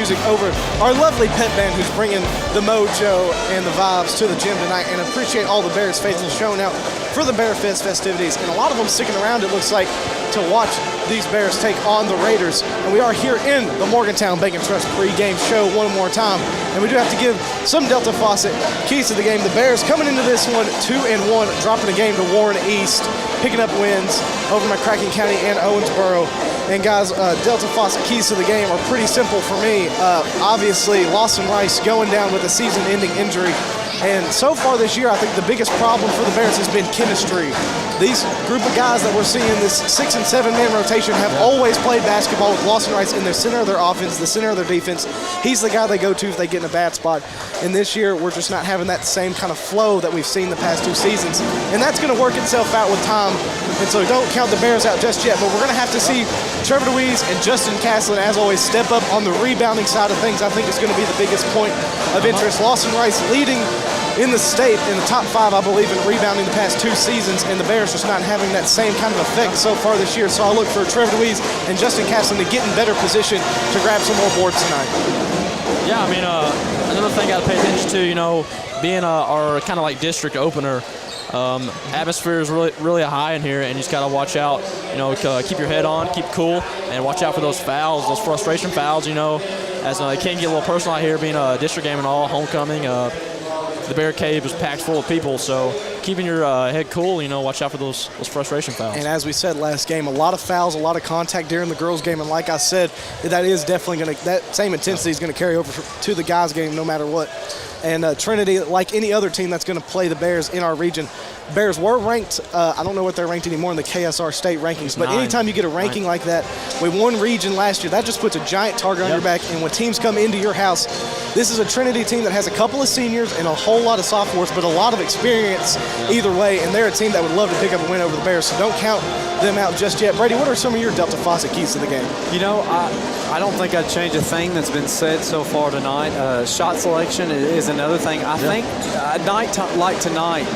music over our lovely pep band who's bringing the mojo and the vibes to the gym tonight, and appreciate all the Bears faithful showing out for the Bear Fest festivities, and a lot of them sticking around, it looks like, to watch these Bears take on the Raiders. And we are here in the Morgantown Bank & Trust pregame show one more time, and we do have to give some Delta Faucet keys to the game. The Bears coming into this one 2-1, dropping a game to Warren East, picking up wins over McCracken County and Owensboro. And guys, Delta Faucet keys to the game are pretty simple for me. Obviously, Lawson Rice going down with a season-ending injury. And so far this year, I think the biggest problem for the Bears has been chemistry. These group of guys that we're seeing, this 6- and 7-man rotation, have always played basketball with Lawson Rice in the center of their offense, the center of their defense. He's the guy they go to if they get in a bad spot. And this year, we're just not having that same kind of flow that we've seen the past 2 seasons. And that's going to work itself out with time. And so don't count the Bears out just yet, but we're going to have to see Trevor DeWeese and Justin Caslin, as always, step up on the rebounding side of things. I think is going to be the biggest point of interest. Lawson Rice leading in the state in the top 5, I believe, in rebounding the past 2 seasons, and the Bears just not having that same kind of effect so far this year. So I look for Trevor DeWeese and Justin Caslin to get in better position to grab some more boards tonight. Yeah, I mean, another thing I got to pay attention to, you know, being our kind of like district opener, atmosphere is really high in here, and you just got to watch out, you know, keep your head on, keep cool, and watch out for those fouls, those frustration fouls, you know, as it can get a little personal out here being a district game and all, homecoming. The Bear Cave is packed full of people, so keeping your head cool, you know, watch out for those frustration fouls. And as we said last game, a lot of fouls, a lot of contact during the girls' game, and like I said, that is definitely going to, that same intensity is going to carry over to the guys' game no matter what. And Trinity, like any other team that's going to play the Bears in our region, Bears were ranked, I don't know what they're ranked anymore in the KSR state rankings, but anytime you get a ranking like that, we won region last year, that just puts a giant target on your back. And when teams come into your house, this is a Trinity team that has a couple of seniors and a whole lot of sophomores, but a lot of experience either way, and they're a team that would love to pick up a win over the Bears, so don't count them out just yet. Brady, what are some of your Delta Faucet keys to the game? You know, I don't think I'd change a thing that's been said so far tonight. Shot selection is another thing. I think a night like tonight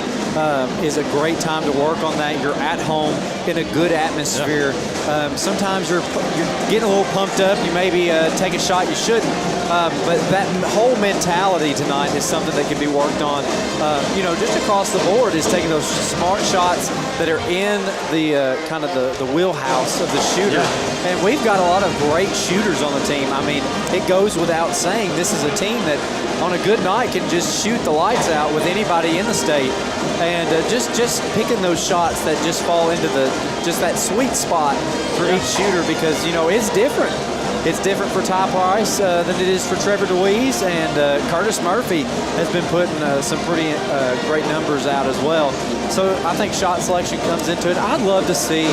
is a great time to work on that. You're at home in a good atmosphere. Sometimes you're getting a little pumped up. You maybe take a shot you shouldn't. But that whole mentality tonight is something that can be worked on. You know, just across the board is taking those smart shots that are in the kind of the wheelhouse of the shooter. And we've got a lot of great shooters on the team. I mean, it goes without saying this is a team that on a good night can just shoot the lights out with anybody in the state. And just picking those shots that just fall into just that sweet spot for each shooter, because, you know, it's different. It's different for Ty Price than it is for Trevor DeWeese, and Curtis Murphy has been putting some pretty great numbers out as well. So I think shot selection comes into it. I'd love to see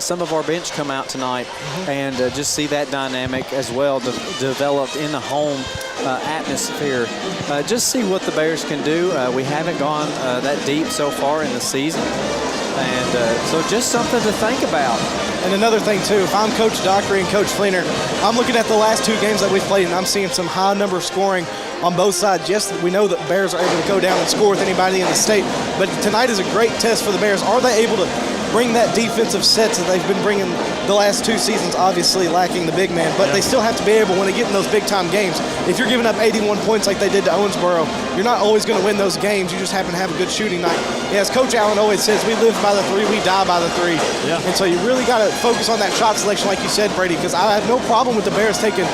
some of our bench come out tonight and just see that dynamic as well developed in the home atmosphere. Just see what the Bears can do. We haven't gone that deep so far in the season. And so just something to think about. And another thing, too, if I'm Coach Dockery and Coach Fleener, I'm looking at the last 2 games that we've played, and I'm seeing some high number of scoring on both sides. Yes, we know that Bears are able to go down and score with anybody in the state, but tonight is a great test for the Bears. Are they able to bring that defensive sets that they've been bringing the last 2 seasons, obviously lacking the big man, but they still have to be able, when they get in those big-time games, if you're giving up 81 points like they did to Owensboro, you're not always going to win those games. You just happen to have a good shooting night. And as Coach Allen always says, we live by the 3, we die by the 3. And so you really got to focus on that shot selection, like you said, Brady, because I have no problem with the Bears taking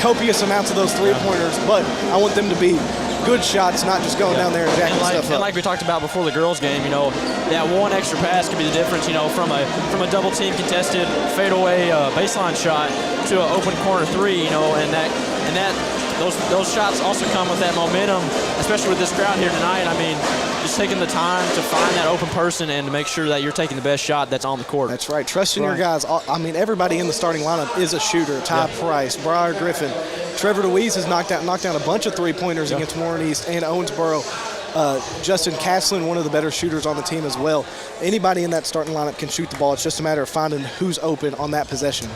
copious amounts of those 3-pointers, but I want them to be good shots, not just going down there and jacking stuff up. And like we talked about before the girls' game, you know, that one extra pass could be the difference, you know, from a double team contested fadeaway baseline shot to an open corner 3, you know, and those shots also come with that momentum, especially with this crowd here tonight. I mean, just taking the time to find that open person and to make sure that you're taking the best shot that's on the court. That's right. Trusting your guys. I mean, everybody in the starting lineup is a shooter. Ty Price, Briar Griffin, Trevor DeWeese has knocked down a bunch of 3-pointers against Warren East and Owensboro. Justin Caslin, one of the better shooters on the team as well. Anybody in that starting lineup can shoot the ball. It's just a matter of finding who's open on that possession.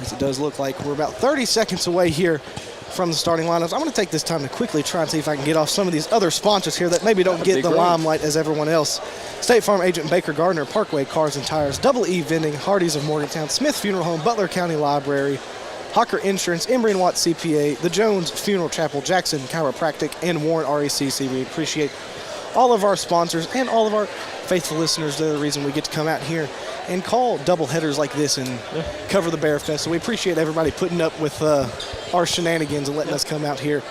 As it does look like we're about 30 seconds away here from the starting lineups. I'm going to take this time to quickly try and see if I can get off some of these other sponsors here that maybe don't get the limelight as everyone else. State Farm agent Baker Gardner, Parkway Cars and Tires, Double E Vending, Hardee's of Morgantown, Smith Funeral Home, Butler County Library, Hawker Insurance, Embry & Watts CPA, the Jones Funeral Chapel, Jackson Chiropractic, and Warren RACC. We appreciate all of our sponsors and all of our faithful listeners. They're the reason we get to come out here and call double headers like this and cover the Bear Fest. So we appreciate everybody putting up with our shenanigans and letting us come out here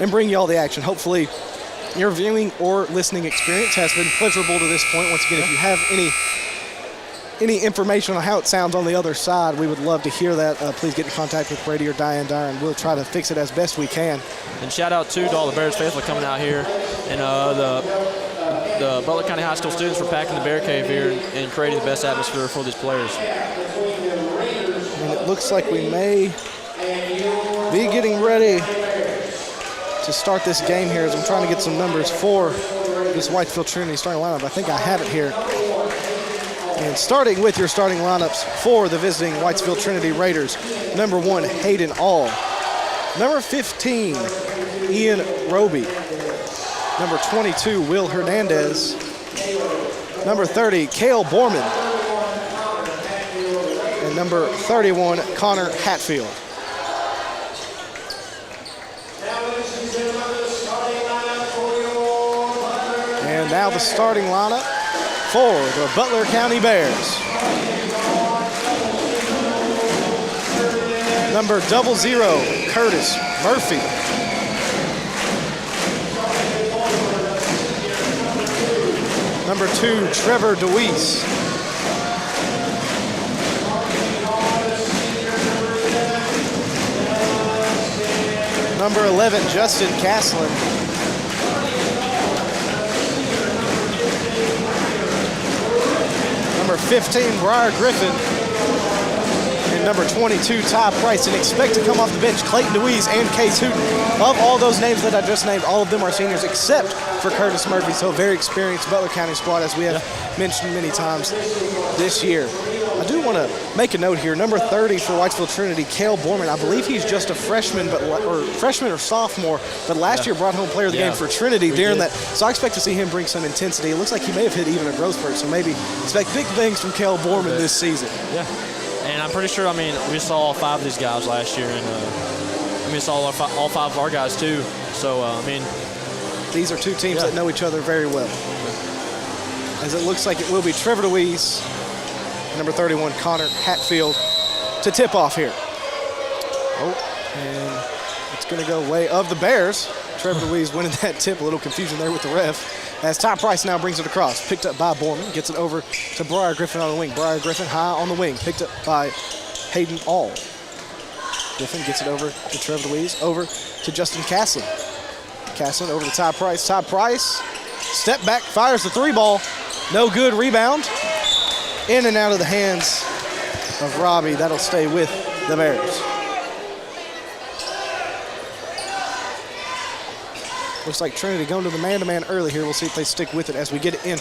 and bring you all the action. Hopefully your viewing or listening experience has been pleasurable to this point. Once again, if you have any information on how it sounds on the other side, we would love to hear that. Please get in contact with Brady or Diane Dyer, and we'll try to fix it as best we can. And shout out to all the Bears faithful coming out here, and the Butler County High School students for packing the Bear Cave here and creating the best atmosphere for these players. And it looks like we may be getting ready to start this game here as I'm trying to get some numbers for this Whitesville Trinity starting lineup. I think I have it here. And starting with your starting lineups for the visiting Whitesville Trinity Raiders. Number 1, Hayden All. Number 15, Ian Roby. Number 22, Will Hernandez. Number 30, Cale Borman. And number 31, Connor Hatfield. And now the starting lineup for the Butler County Bears. Number 00, Curtis Murphy. Number 2, Trevor DeWeese. Number 11, Justin Caslin. Number 15, Briar Griffin. And number 22, Ty Price. And expect to come off the bench, Clayton DeWeese and Case Hooten. Of all those names that I just named, all of them are seniors except for Curtis Murphy. So a very experienced Butler County squad, as we have mentioned many times this year. I do want to make a note here. Number 30 for Whitesville Trinity, Cale Borman. I believe he's just a freshman, or sophomore, but last year brought home player of the game for Trinity during that. So I expect to see him bring some intensity. It looks like he may have hit even a growth spurt, so maybe expect big things from Cale Borman this season. Yeah, and I'm pretty sure, I mean, we saw all 5 of these guys last year, and we saw all 5 of our guys too. So, I mean, these are two teams that know each other very well. As it looks like it will be Trevor DeWeese, number 31, Connor Hatfield, to tip off here. Oh, and it's going to go way of the Bears. Trevor DeWeese winning that tip. A little confusion there with the ref. As Ty Price now brings it across. Picked up by Borman. Gets it over to Briar Griffin on the wing. Briar Griffin high on the wing. Picked up by Hayden All. Griffin gets it over to Trevor DeWeese. Over to Justin Caslin. Caslin over to Ty Price. Ty Price, step back, fires the 3-ball. No good. Rebound. In and out of the hands of Robbie. That'll stay with the Bears. Looks like Trinity going to the man-to-man early here. We'll see if they stick with it as we get it in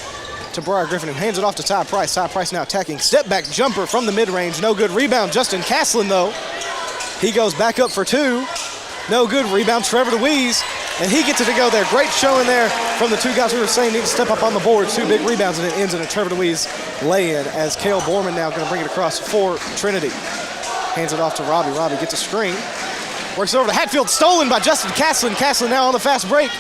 to Briar Griffin, who hands it off to Ty Price. Ty Price now attacking. Step-back jumper from the mid-range. No good. Rebound, Justin Caslin, though. He goes back up for 2. No good. Rebound, Trevor DeWeese. And he gets it to go there. Great showing there from the 2 guys we were saying need to step up on the board. 2 big rebounds, and it ends in a Trevor DeWeese lay-in as Cale Borman now going to bring it across for Trinity. Hands it off to Robbie. Robbie gets a screen. Works it over to Hatfield. Stolen by Justin Caslin. Caslin now on the fast break.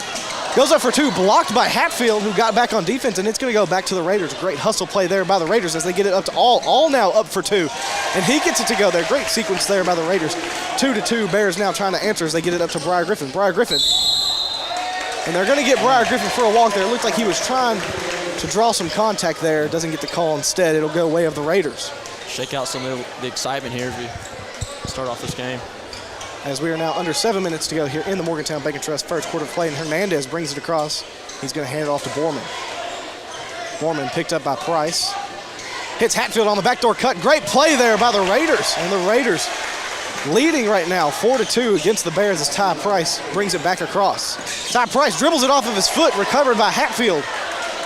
Goes up for 2. Blocked by Hatfield, who got back on defense, and it's going to go back to the Raiders. Great hustle play there by the Raiders as they get it up to All. All now up for 2. And he gets it to go there. Great sequence there by the Raiders. 2-2. Bears now trying to answer as they get it up to Briar Griffin. Briar Griffin. And they're going to get Briar Griffin for a walk there. It looked like he was trying to draw some contact there. Doesn't get the call instead. It'll go way of the Raiders. Shake out some of the excitement here as we start off this game. As we are now under 7 minutes to go here in the Morgantown Bank & Trust first quarter play, and Hernandez brings it across. He's going to hand it off to Borman. Borman picked up by Price. Hits Hatfield on the backdoor cut. Great play there by the Raiders. And the Raiders leading right now 4-2 against the Bears as Ty Price brings it back across. Ty Price dribbles it off of his foot, recovered by Hatfield.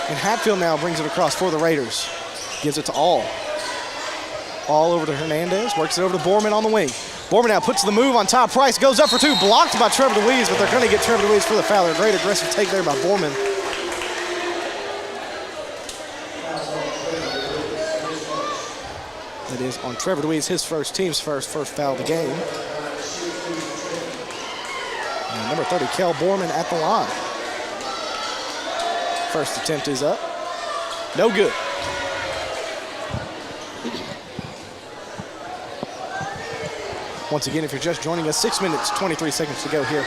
And Hatfield now brings it across for the Raiders. Gives it to All. All over to Hernandez. Works it over to Borman on the wing. Borman now puts the move on Ty Price. Goes up for 2. Blocked by Trevor DeWeese, but they're going to get Trevor DeWeese for the foul. A great aggressive take there by Borman. That is on Trevor DeWeese, his team's first foul of the game. And number 30, Kel Borman at the line. First attempt is up. No good. Once again, if you're just joining us, 6 minutes, 23 seconds to go here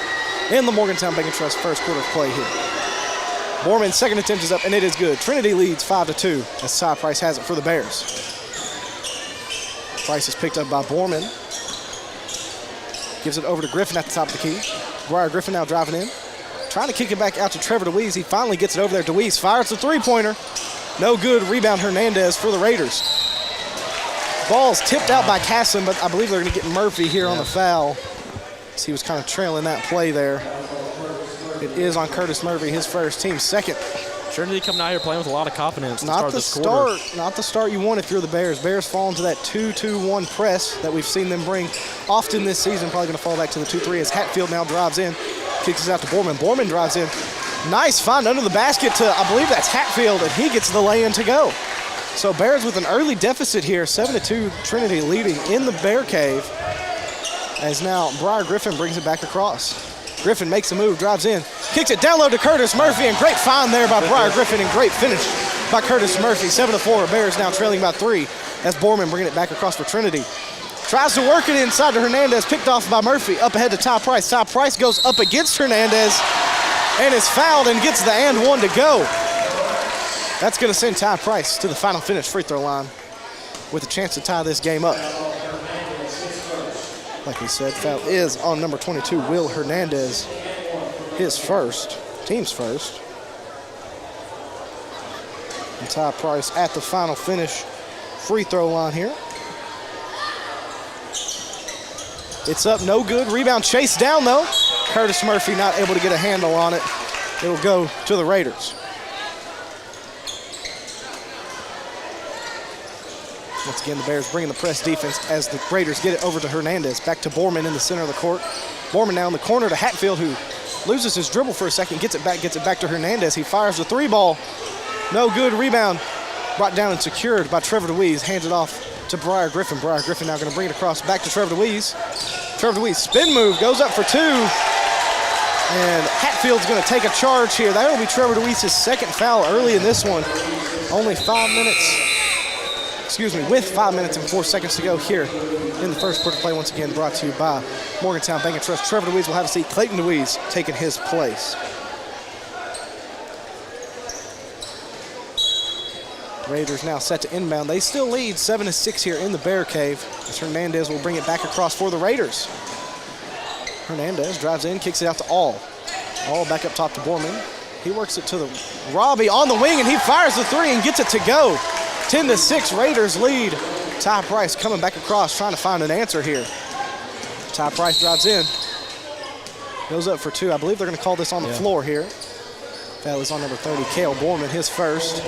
in the Morgantown Bank & Trust first quarter of play here. Borman's second attempt is up, and it is good. Trinity leads 5-2 as Ty Price has it for the Bears. Price is picked up by Borman. Gives it over to Griffin at the top of the key. Briar Griffin now driving in. Trying to kick it back out to Trevor DeWeese. He finally gets it over there. DeWeese fires the three-pointer. No good. Rebound Hernandez for the Raiders. Ball's tipped out by Casson, but I believe they're going to get Murphy here on the foul. So he was kind of trailing that play there. It is on Curtis Murphy, his first, team second. Trinity coming out here playing with a lot of confidence. Not the start you want if you're the Bears. Bears fall into that 2-2-1 press that we've seen them bring often this season. Probably going to fall back to the 2-3 as Hatfield now drives in. Kicks it out to Borman. Borman drives in. Nice find under the basket to, I believe that's Hatfield, and he gets the lay-in to go. So Bears with an early deficit here, 7-2 Trinity leading in the Bear Cave. As now Briar Griffin brings it back across. Griffin makes a move, drives in, kicks it down low to Curtis Murphy, and great find there by Briar Griffin and great finish by Curtis Murphy. 7-4, Bears now trailing by 3 as Borman bringing it back across for Trinity. Tries to work it inside to Hernandez, picked off by Murphy, up ahead to Ty Price. Ty Price goes up against Hernandez and is fouled and gets the and one to go. That's going to send Ty Price to the final finish free throw line with a chance to tie this game up. Like we said, foul is on number 22, Will Hernandez, his first, team's first. And Ty Price at the final finish free throw line here. It's up, no good. Rebound chased down though. Curtis Murphy not able to get a handle on it. It'll go to the Raiders. Once again, the Bears bringing the press defense as the Raiders get it over to Hernandez. Back to Borman in the center of the court. Borman now in the corner to Hatfield, who loses his dribble for a second, gets it back to Hernandez. He fires the three ball. No good. Rebound brought down and secured by Trevor DeWeese. Hands it off to Briar Griffin. Briar Griffin now going to bring it across back to Trevor DeWeese. Trevor DeWeese spin move, goes up for 2. And Hatfield's going to take a charge here. That will be Trevor DeWeese's second foul early in this one. Only 5 minutes. With 5 minutes and 4 seconds to go here in the first quarter play. Once again brought to you by Morgantown Bank & Trust. Trevor DeWeese will have a seat. Clayton DeWeese taking his place. Raiders now set to inbound. They still lead 7-6 here in the Bear Cave as Hernandez will bring it back across for the Raiders. Hernandez drives in, kicks it out to All. All back up top to Borman. He works it to the Robbie on the wing, and he fires the 3 and gets it to go. 10-6, Raiders lead. Ty Price coming back across, trying to find an answer here. Ty Price drives in. Goes up for 2. I believe they're going to call this on the floor here. Foul is on number 30, Cale Borman, his first.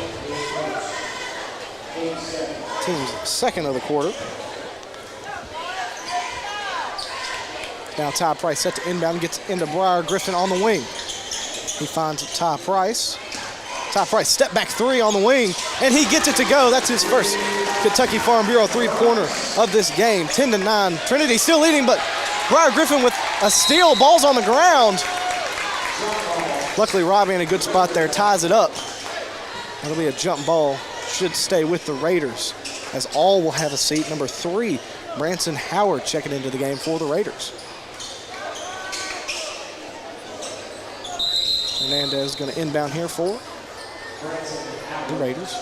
Team's second of the quarter. Now Ty Price set to inbound, gets into Briar Griffin on the wing. He finds Ty Price. Ty Price step back 3 on the wing, and he gets it to go. That's his first Kentucky Farm Bureau three-pointer of this game. 10-9. Trinity still leading, but Briar Griffin with a steal. Ball's on the ground. Luckily, Robbie in a good spot there ties it up. That'll be a jump ball. Should stay with the Raiders, as All will have a seat. Number 3, Branson Howard checking into the game for the Raiders. Hernandez is going to inbound here for the Raiders.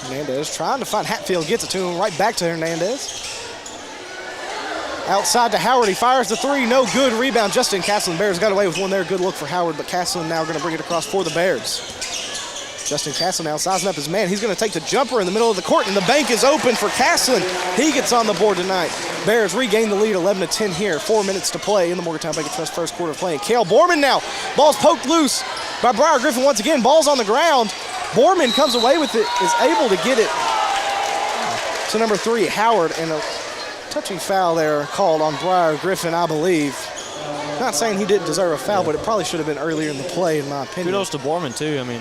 Hernandez trying to find Hatfield, gets it to him, right back to Hernandez. Outside to Howard, he fires the 3, no good. Rebound, Justin Castlin. Bears got away with one there, good look for Howard, but Castlin now going to bring it across for the Bears. Justin Castlin now sizing up his man. He's going to take the jumper in the middle of the court, and the bank is open for Castlin. He gets on the board tonight. Bears regain the lead, 11-10 here. 4 minutes to play in the Morgantown Bank & Trust first quarter of play. Cale Borman now. Ball's poked loose by Briar Griffin once again. Ball's on the ground. Borman comes away with it, is able to get it to number 3, Howard, and a touching foul there called on Briar Griffin, I believe. Not saying he didn't deserve a foul, but it probably should have been earlier in the play, in my opinion. Kudos to Borman, too. I mean,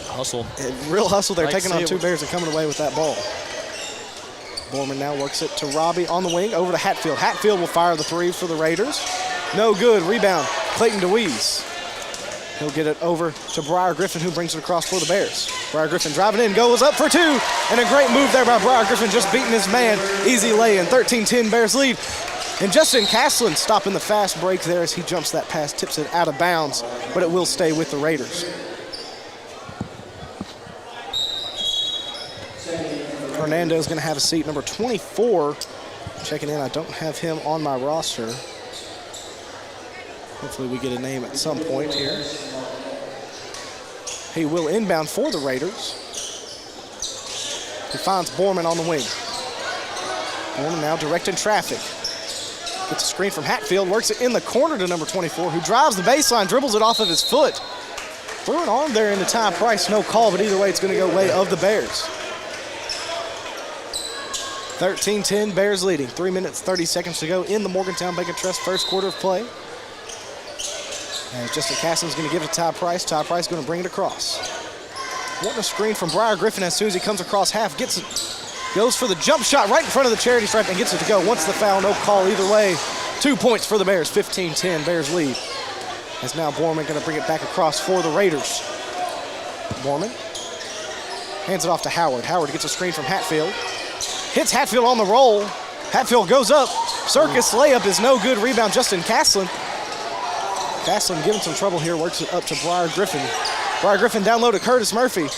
hustle. Real hustle. They're Like to taking see on it. two Bears and coming away with that ball. Borman now works it to Robbie on the wing, over to Hatfield. Hatfield will fire the three for the Raiders. No good. Rebound, Clayton DeWeese. He'll get it over to Briar Griffin, who brings it across for the Bears. Briar Griffin driving in, goes up for two, and a great move there by Briar Griffin, just beating his man. Easy lay-in, 13-10 Bears lead. And Justin Caslin stopping the fast break there as he jumps that pass, tips it out of bounds, but it will stay with the Raiders. Hernando is going to have a seat, number 24. Checking in, I don't have him on my roster. Hopefully we get a name at some point here. He will inbound for the Raiders. He finds Borman on the wing. Borman now directing traffic. Gets a screen from Hatfield, works it in the corner to number 24, who drives the baseline, dribbles it off of his foot. Threw an arm there into Ty Price, no call, but either way it's going to go way of the Bears. 13-10, Bears leading. 3 minutes, 30 seconds to go in the Morgantown Bank & Trust first quarter of play. And Justin Caston's going to give it to Ty Price. Ty Price going to bring it across. Wanting a screen from Briar Griffin as soon as he comes across half. Gets it, goes for the jump shot right in front of the charity stripe and gets it to go. Once the foul, no call either way. 2 points for the Bears, 15-10, Bears lead. As now Borman going to bring it back across for the Raiders. Borman hands it off to Howard. Howard gets a screen from Hatfield. Hits Hatfield on the roll. Hatfield goes up. Circus layup is no good. Rebound, Justin Caslin. Caslin giving some trouble here. Works it up to Briar Griffin. Briar Griffin down low to Curtis Murphy.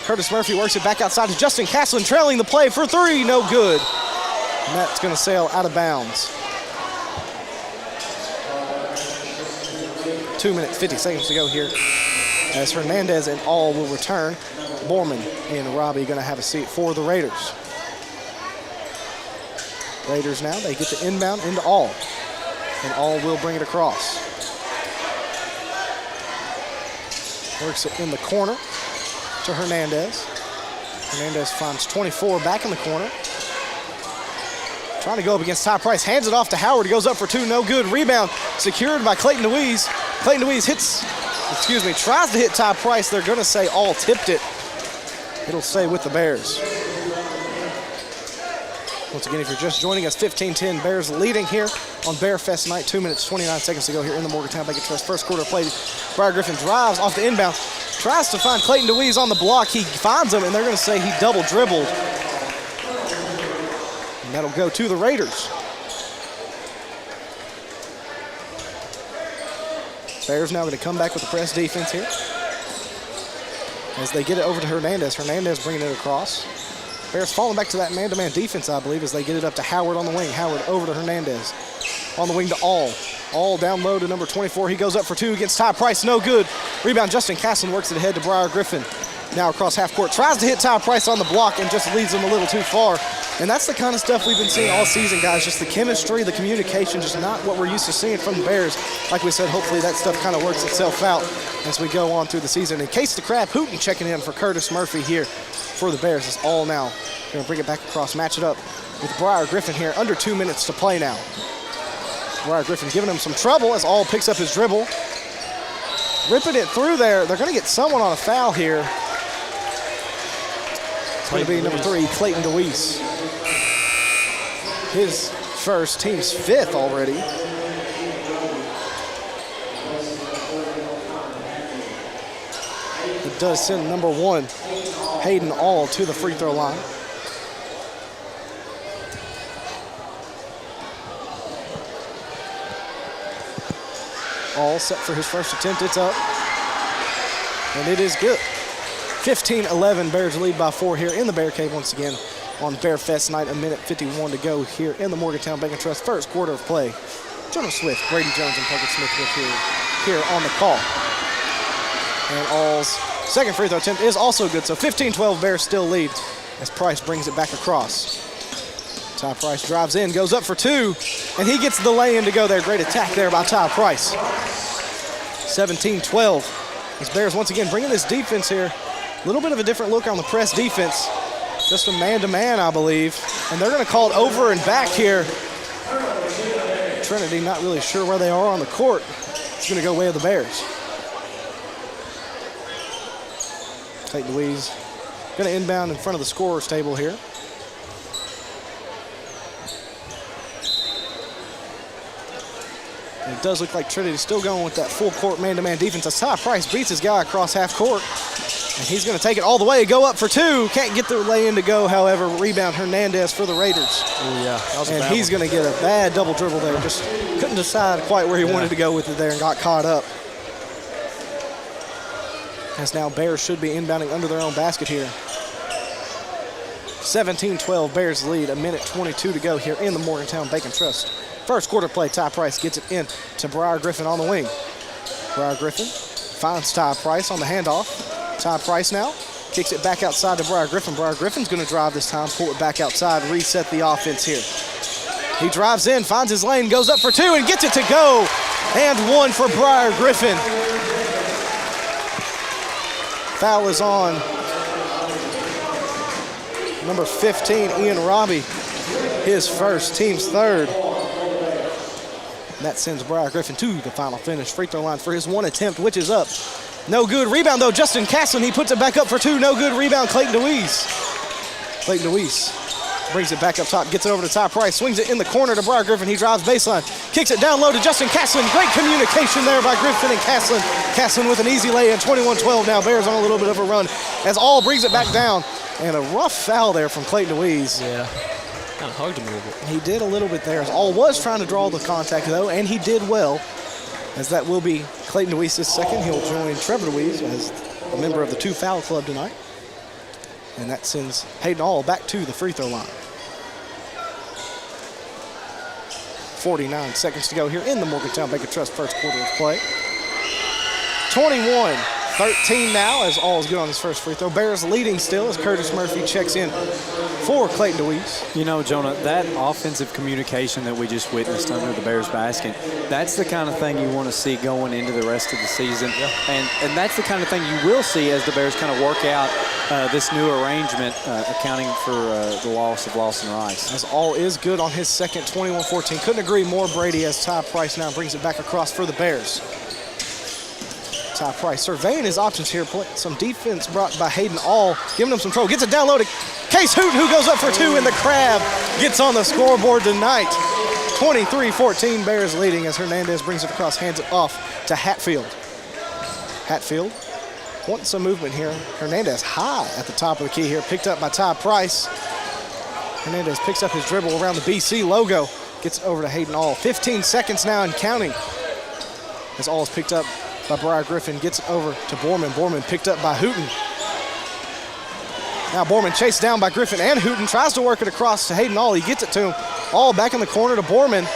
Curtis Murphy works it back outside to Justin Caslin, trailing the play for three. No good. And that's going to sail out of bounds. 2 minutes, 50 seconds to go here. As Hernandez and All will return. Borman and Robbie going to have a seat for the Raiders. Raiders now, they get the inbound into All. And All will bring it across. Works it in the corner to Hernandez. Hernandez finds 24 back in the corner. Trying to go up against Ty Price. Hands it off to Howard. He goes up for two, no good. Rebound secured by Clayton DeWeese. Clayton DeWeese tries to hit Ty Price. They're going to say All tipped it. It'll stay with the Bears. Once again, if you're just joining us, 15-10 Bears leading here on Bear Fest night. 2 minutes, 29 seconds to go here in the Morgantown Bank & Trust first quarter play. Briar Griffin drives off the inbound, tries to find Clayton DeWeese on the block. He finds him, and they're going to say he double dribbled. And that'll go to the Raiders. Bears now going to come back with the press defense here. As they get it over to Hernandez. Hernandez bringing it across. Bears falling back to that man-to-man defense, I believe, as they get it up to Howard on the wing. Howard over to Hernandez. On the wing to All. All down low to number 24. He goes up for two against Ty Price. No good. Rebound, Justin Caslin works it ahead to Briar Griffin. Now across half court. Tries to hit Ty Price on the block and just leads him a little too far. And that's the kind of stuff we've been seeing all season, guys. Just the chemistry, the communication, just not what we're used to seeing from the Bears. Like we said, hopefully that stuff kind of works itself out as we go on through the season. And Case the Crab Hooten checking in for Curtis Murphy here for the Bears. It's All now. Going to bring it back across, match it up with Briar Griffin here. Under 2 minutes to play now. Briar Griffin giving him some trouble as All picks up his dribble. Ripping it through there. They're going to get someone on a foul here. It's going to be number 3, Clayton DeWeese. His first, team's 5th already. It does send number 1, Hayden All, to the free throw line. All set for his first attempt. It's up. And it is good. 15-11, Bears lead by 4 here in the Bear Cave once again on Bear Fest night. 1 minute 51 to go here in the Morgantown Bank & Trust first quarter of play. Jonah Swift, Brady Jones, and Parker Smith with here on the call. And All's second free throw attempt is also good. So 15-12, Bears still lead as Price brings it back across. Ty Price drives in, goes up for 2, and he gets the lay-in to go there. Great attack there by Ty Price. 17-12. As Bears once again bringing this defense here. A little bit of a different look on the press defense. Just a man-to-man, I believe. And they're going to call it over and back here. Trinity not really sure where they are on the court. It's going to go way of the Bears. St. Louis going to inbound in front of the scorer's table here. And it does look like Trinity still going with that full court man-to-man defense. As Ty Price beats his guy across half court. And he's going to take it all the way, go up for two. Can't get the lay-in to go, however. Rebound Hernandez for the Raiders. Oh, yeah. That was a and bad he's one. going to get a bad double dribble there. Just couldn't decide quite where he wanted to go with it there and got caught up. As now Bears should be inbounding under their own basket here. 17-12 Bears lead, a minute 22 to go here in the Morgantown Bacon Trust. First quarter play, Ty Price gets it in to Briar Griffin on the wing. Briar Griffin finds Ty Price on the handoff. Ty Price now kicks it back outside to Briar Griffin. Briar Griffin's going to drive this time, pull it back outside, reset the offense here. He drives in, finds his lane, goes up for two, and gets it to go. And one for Briar Griffin. Foul is on number 15, Ian Robbie. His first, team's third. And that sends Briar Griffin to the final finish. Free throw line for his one attempt, which is up. No good. Rebound, though, Justin Casson. He puts it back up for two. No good. Rebound, Clayton DeWeese. Clayton DeWeese brings it back up top, gets it over to Ty Price, swings it in the corner to Briar Griffin. He drives baseline, kicks it down low to Justin Casson. Great communication there by Griffin and Casson. Casson with an easy lay-in, 21-12 now. Bears on a little bit of a run as All brings it back down. And a rough foul there from Clayton DeWeese. Yeah, kind of hugged him a little bit. He did a little bit there. All was trying to draw the contact, though, and he did well, as that will be Clayton DeWeese's second. He'll join Trevor DeWeese as a member of the two foul club tonight. And that sends Hayden All back to the free throw line. 49 seconds to go here in the Morgantown Bacon Trust first quarter of play. 21-13 now as All is good on his first free throw. Bears leading still as Curtis Murphy checks in for Clayton DeWeese. You know, Jonah, that offensive communication that we just witnessed under the Bears basket, that's the kind of thing you want to see going into the rest of the season. Yeah. And that's the kind of thing you will see as the Bears kind of work out this new arrangement, accounting for the loss of Lawson Rice. As All is good on his second, 21-14. Couldn't agree more, Brady, as Ty Price now brings it back across for the Bears. Ty Price surveying his options here. Some defense brought by Hayden All, giving him some trouble. Gets it down low to Case Hooten, who goes up for two, and the Crab gets on the scoreboard tonight. 23-14 Bears leading as Hernandez brings it across, hands it off to Hatfield. Hatfield wanting some movement here. Hernandez high at the top of the key here, picked up by Ty Price. Hernandez picks up his dribble around the BC logo, gets it over to Hayden All. 15 seconds now and counting as All is picked up by Briar Griffin, gets it over to Borman. Borman picked up by Hooten. Now Borman chased down by Griffin and Hooten, tries to work it across to Hayden All. He gets it to him. All back in the corner to Borman.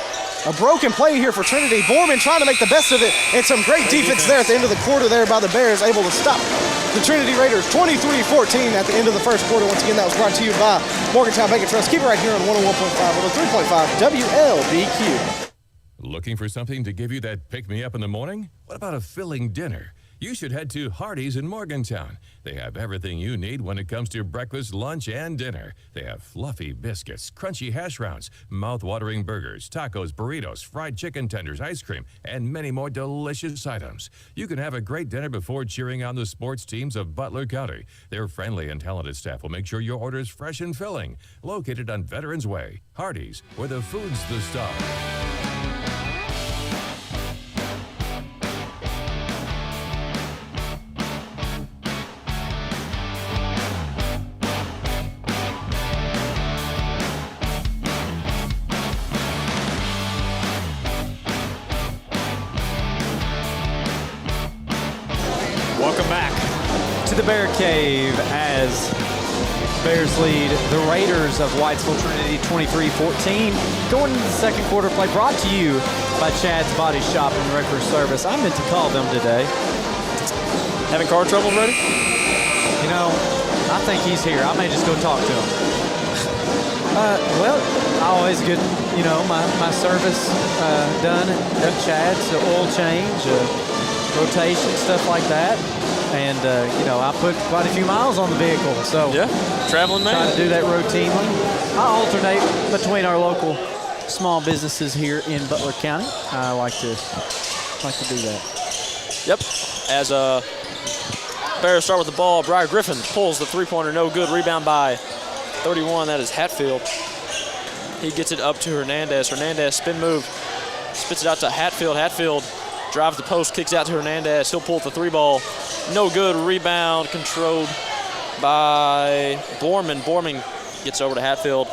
A broken play here for Trinity. Borman trying to make the best of it, and some great defense there at the end of the quarter there by the Bears, able to stop the Trinity Raiders. 23-14 at the end of the first quarter. Once again, that was brought to you by Morgantown Bacon Trust. Keep it right here on 101.5 or 3.5 WLBQ. Looking for something to give you that pick-me-up in the morning? What about a filling dinner? You should head to Hardee's in Morgantown. They have everything you need when it comes to breakfast, lunch, and dinner. They have fluffy biscuits, crunchy hash browns, mouth-watering burgers, tacos, burritos, fried chicken tenders, ice cream, and many more delicious items. You can have a great dinner before cheering on the sports teams of Butler County. Their friendly and talented staff will make sure your order is fresh and filling. Located on Veterans Way, Hardee's, where the food's the star. Welcome back to the Bear Cave as Bears lead the Raiders of Whitesville Trinity 23-14. Going into the second quarter play, brought to you by Chad's Body Shop and Wrecker Service. I meant to call them today. Having car trouble, Brady? You know, I think he's here. I may just go talk to him. Well, I always get, you know, my service done at Chad's, the oil change, rotation, stuff like that. And, you know, I put quite a few miles on the vehicle. So yeah, traveling man. Try to do that routinely. I alternate between our local small businesses here in Butler County. I like to do that. Yep. As Bears start with the ball, Briar Griffin pulls the three-pointer, no good. Rebound by 31, that is Hatfield. He gets it up to Hernandez. Hernandez spin move, spits it out to Hatfield. Hatfield drives the post, kicks out to Hernandez. He'll pull the three ball, no good. Rebound controlled by Borman. Borman gets over to Hatfield,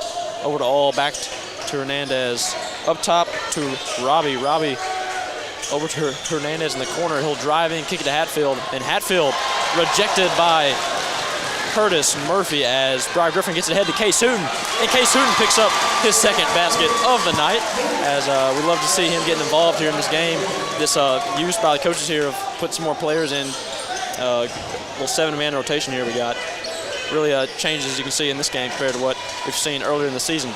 over to All, back to Hernandez. Up top to Robbie. Robbie over to Hernandez in the corner. He'll drive in, kick it to Hatfield, and Hatfield rejected by Curtis Murphy as Briar Griffin gets it ahead to Case Hooten, and Case Hooten picks up his second basket of the night. As we love to see him getting involved here in this game. This use by the coaches here have put some more players in. Little 7-man rotation here we got. Really changes, as you can see in this game compared to what we've seen earlier in the season.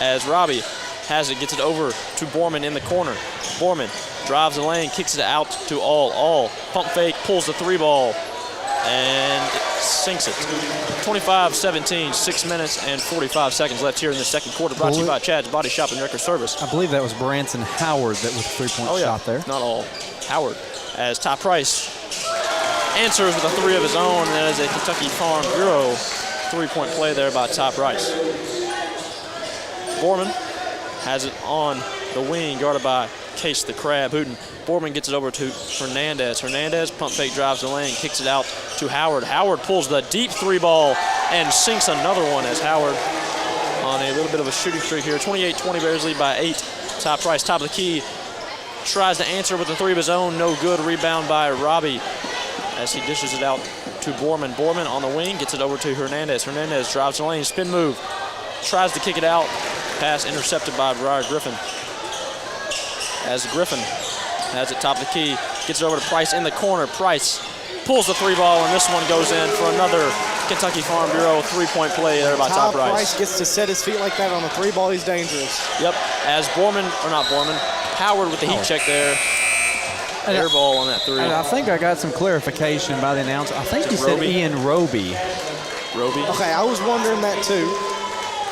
As Robbie has it, gets it over to Borman in the corner. Borman drives the lane, kicks it out to All. All pump fake, pulls the three ball, and sinks it. 25-17, 6 minutes and 45 seconds left here in the second quarter. Brought to you by Chad's Body Shop and Record Service. I believe that was Branson Howard that was the three-point shot there. Not All. Howard. As Ty Price answers with a three of his own, and that is a Kentucky Farm Bureau three-point play there by Ty Price. Borman has it on the wing, guarded by Case the Crab Hooten. Borman gets it over to Hernandez. Hernandez pump fake, drives the lane, kicks it out to Howard. Howard pulls the deep three ball and sinks another one as Howard on a little bit of a shooting streak here. 28-20, Bears lead by 8. Ty Price, top of the key, tries to answer with a three of his own. No good. Rebound by Robbie as he dishes it out to Borman. Borman on the wing, gets it over to Hernandez. Hernandez drives the lane, spin move, tries to kick it out. Pass intercepted by Briar Griffin. As Griffin has it top of the key, gets it over to Price in the corner. Price pulls the three ball, and this one goes in for another Kentucky Farm Bureau three-point play there by Ty Price. Price gets to set his feet like that on a three ball, he's dangerous. Yep, as Howard with the heat check there. Air ball on that three. And I think I got some clarification by the announcer. I think he said Ian Roby. Roby? Okay, I was wondering that too.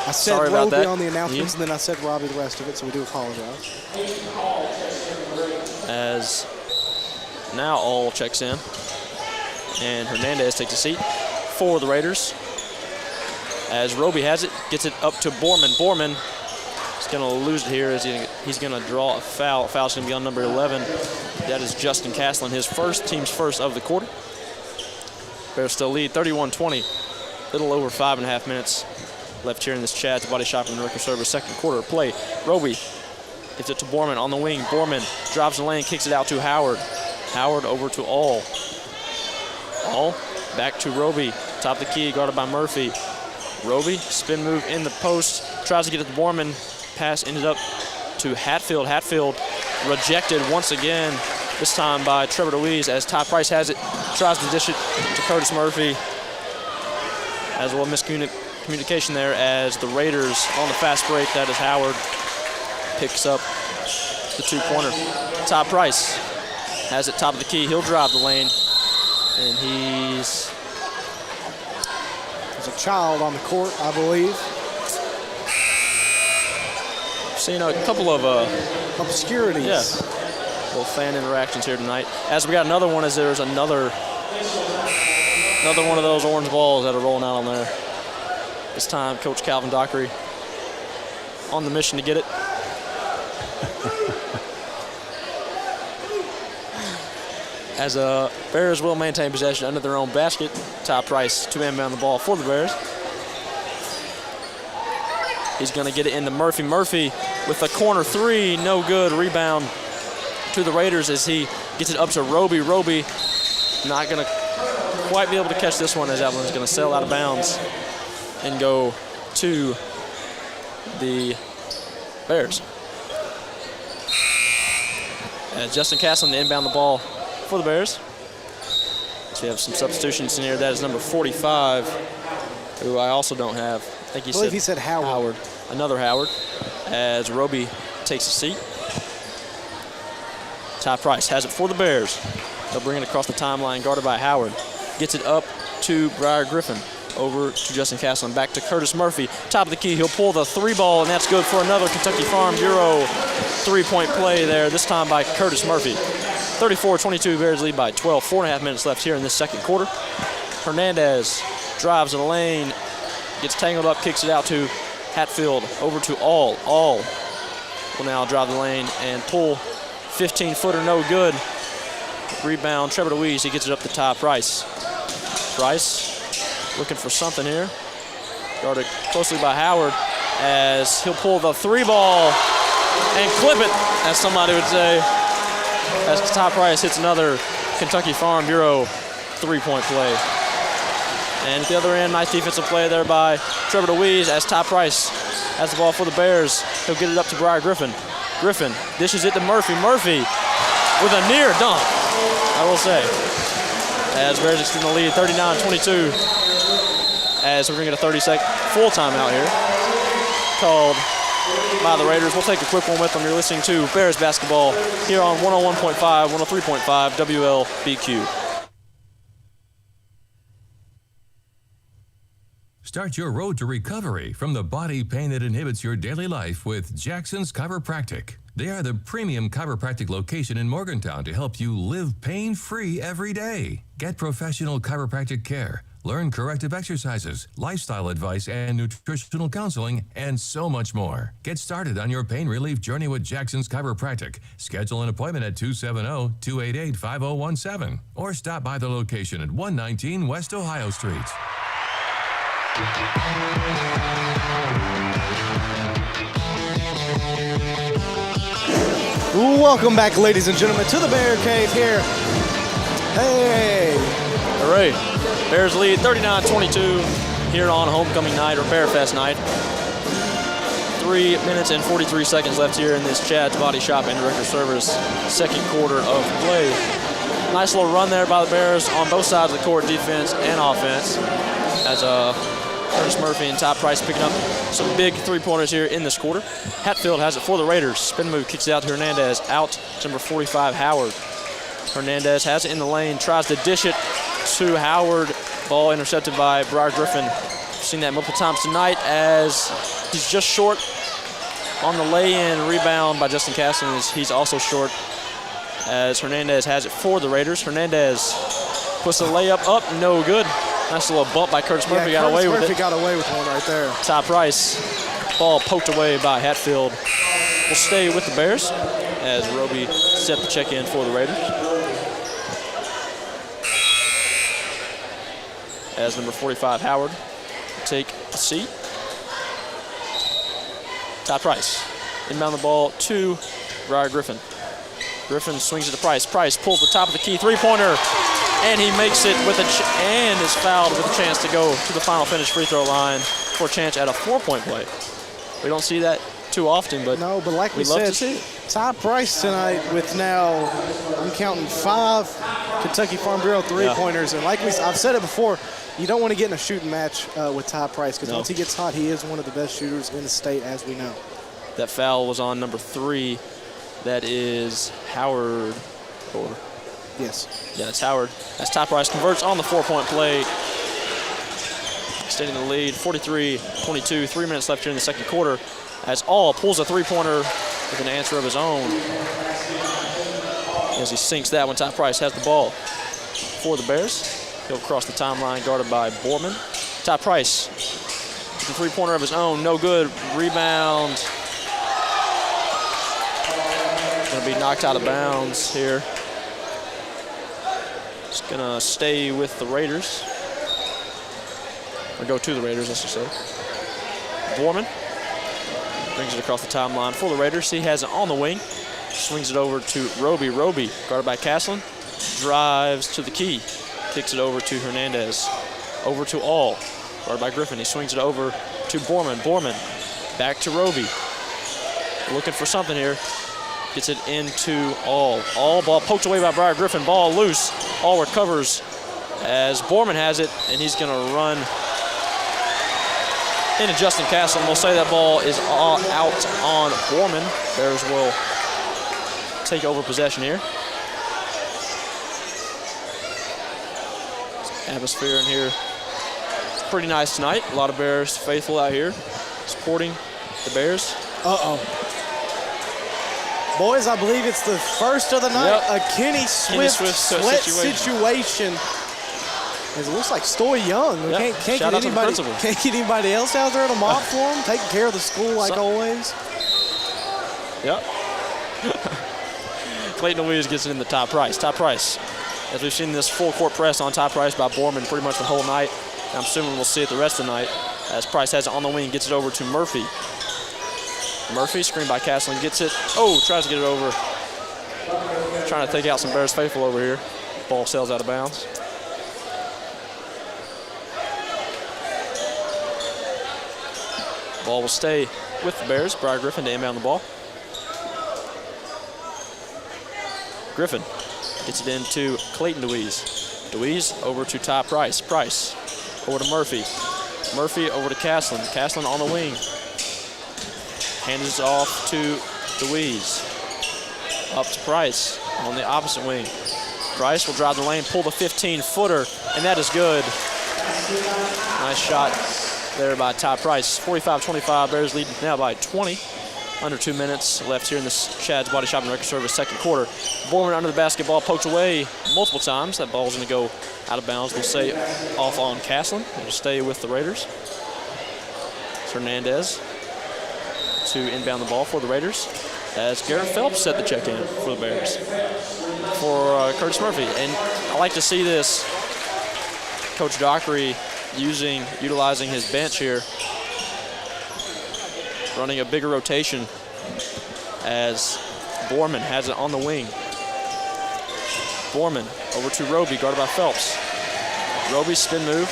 I said Sorry about Roby that. on the announcements, and then I said Robbie the rest of it, so we do apologize. As now All checks in, and Hernandez takes a seat for the Raiders. As Roby has it, gets it up to Borman. Borman is going to lose it here as he's going to draw a foul. Foul's going to be on number 11. That is Justin Caslin, his team's first of the quarter. Bears still lead 31-20. Little over 5.5 minutes left here in this Chad's Body Shop and Record Service second quarter play. Roby gets it to Borman on the wing. Borman drives the lane, kicks it out to Howard. Howard over to All. All back to Roby. Top of the key, guarded by Murphy. Roby, spin move in the post, tries to get it to Borman. Pass ended up to Hatfield. Hatfield rejected once again, this time by Trevor DeWeese as Ty Price has it, tries to dish it to Curtis Murphy. As well, miscommunication there as the Raiders on the fast break. That is Howard. Picks up the two-pointer. Ty Price has it top of the key. He'll drive the lane. And there's a child on the court, I believe. Seen a couple of obscurities. Yeah, little fan interactions here tonight. As we got another one, as there's another one of those orange balls that are rolling out on there. This time, Coach Calvin Dockery on the mission to get it. As Bears will maintain possession under their own basket. Ty Price to inbound the ball for the Bears. He's going to get it into Murphy. Murphy with a corner three, no good. Rebound to the Raiders as he gets it up to Roby. Roby not going to quite be able to catch this one as Evelyn's going to sail out of bounds and go to the Bears. As Justin Caslin to inbound the ball for the Bears. So we have some substitutions in here. That is number 45, who I also don't have. I believe he said Howard. Another Howard, as Roby takes a seat. Ty Price has it for the Bears. They'll bring it across the timeline, guarded by Howard. Gets it up to Briar Griffin. over to Justin Castle, back to Curtis Murphy. Top of the key, he'll pull the 3 ball, and that's good for another Kentucky Farm Bureau 3-point play there, this time by Curtis Murphy. 34-22, Bears lead by 12. 4.5 minutes left here in this second quarter. Hernandez drives in the lane, gets tangled up, kicks it out to Hatfield, over to All. All will now drive the lane and pull 15-footer, no good. Rebound, Trevor DeWeese, he gets it up the top. Price looking for something here. Guarded closely by Howard as he'll pull the 3 ball and clip it, as somebody would say, as Ty Price hits another Kentucky Farm Bureau 3-point play. And at the other end, nice defensive play there by Trevor DeWeese as Ty Price has the ball for the Bears. He'll get it up to Briar Griffin. Griffin dishes it to Murphy. Murphy with a near dunk, I will say. As Bears extend the lead, 39-22. As we're going to get a 30-second full timeout here called by the Raiders. We'll take a quick one with them. You're listening to Bears basketball here on 101.5, 103.5 WLBQ. Start your road to recovery from the body pain that inhibits your daily life with Jackson's Chiropractic. They are the premium chiropractic location in Morgantown to help you live pain-free every day. Get professional chiropractic care, learn corrective exercises, lifestyle advice, and nutritional counseling, and so much more. Get started on your pain relief journey with Jackson's Chiropractic. Schedule an appointment at 270-288-5017 or stop by the location at 119 West Ohio Street. Welcome back, ladies and gentlemen, to the Bear Cave here. Hey! All right, Bears lead 39-22 here on homecoming night, or Bear Fest night. 3 minutes and 43 seconds left here in this Chad's Body Shop and Director Service second quarter of play. Nice little run there by the Bears on both sides of the court, defense and offense, as Curtis Murphy and Ty Price picking up some big 3-pointers here in this quarter. Hatfield has it for the Raiders. Spin move, kicks it out to Hernandez. Out to number 45, Howard. Hernandez has it in the lane, tries to dish it to Howard. Ball intercepted by Briar Griffin. We've seen that multiple times tonight as he's just short on the lay-in. Rebound by Justin Castle. He's also short as Hernandez has it for the Raiders. Hernandez puts the layup up, no good. Nice little bump by Curtis Murphy, got away with it. Murphy got away with one right there. Ty Price, ball poked away by Hatfield. Will stay with the Bears as Roby set the check-in for the Raiders. As number 45, Howard, will take a seat. Ty Price, inbound the ball to Briar Griffin. Griffin swings it to Price. Price pulls the top of the key 3-pointer. And he makes it with and is fouled with a chance to go to the final finish free throw line for a chance at a 4-point play. We don't see that too often, but no, but like we love said, to see it. Ty Price tonight with now, I'm counting 5 Kentucky Farm Bureau 3-pointers. And like I've said it before, you don't want to get in a shooting match with Ty Price because once he gets hot, he is one of the best shooters in the state, as we know. That foul was on number 3. That is Howard. Yes. Yeah, it's Howard. As Ty Price converts on the 4-point play. Extending the lead, 43-22. 3 minutes left here in the second quarter. As All pulls a 3-pointer with an answer of his own. As he sinks that when Ty Price has the ball for the Bears. He'll cross the timeline, guarded by Borman. Ty Price with a 3-pointer of his own, no good. Rebound. Gonna be knocked out of bounds here. It's gonna stay with the Raiders. Or go to the Raiders, I should say. Borman brings it across the timeline for the Raiders. He has it on the wing. Swings it over to Roby. Roby, guarded by Castlin. Drives to the key. Kicks it over to Hernandez. Over to All, guarded by Griffin. He swings it over to Borman. Borman, back to Roby. Looking for something here. Gets it into All. All, ball poked away by Briar Griffin. Ball loose. All recovers as Borman has it, and he's going to run into Justin Castle. We'll say that ball is out on Borman. Bears will take over possession here. Atmosphere in here pretty nice tonight. A lot of Bears faithful out here supporting the Bears. Boys, I believe it's the first of the night. Yep. A Kenny Swift sweat situation. As it looks like Stoy Young. We Yep. can't Shout out to the principal. Can't get anybody else out there to mop for him. Taking care of the school like always. Yep. Clayton Louise gets it in the Ty Price. Ty Price, as we've seen this full court press on Ty Price by Borman pretty much the whole night. I'm assuming we'll see it the rest of the night as Price has it on the wing, gets it over to Murphy. Murphy, screen by Castleton, gets it. Oh, tries to get it over. Trying to take out some Bears faithful over here. Ball sails out of bounds. Ball will stay with the Bears. Briar Griffin to inbound the ball. Griffin gets it into Clayton Deweese. Deweese over to Ty Price. Price over to Murphy. Murphy over to Castleton. Castleton on the wing. Hands it off to Deweese. Up to Price on the opposite wing. Price will drive the lane, pull the 15-footer, and that is good. Nice shot there by Ty Price. 45-25, Bears lead now by 20. Under 2 minutes left here in this Chad's Body Shop and Record Service second quarter. Borman under the basketball, poked away multiple times. That ball's going to go out of bounds. They'll say off on Castleton. It'll stay with the Raiders. It's Hernandez to inbound the ball for the Raiders as Garrett Phelps set the check-in for the Bears for Curtis Murphy. And I like to see this. Coach Dockery utilizing his bench here, running a bigger rotation as Borman has it on the wing. Borman over to Roby, guarded by Phelps. Roby spin move,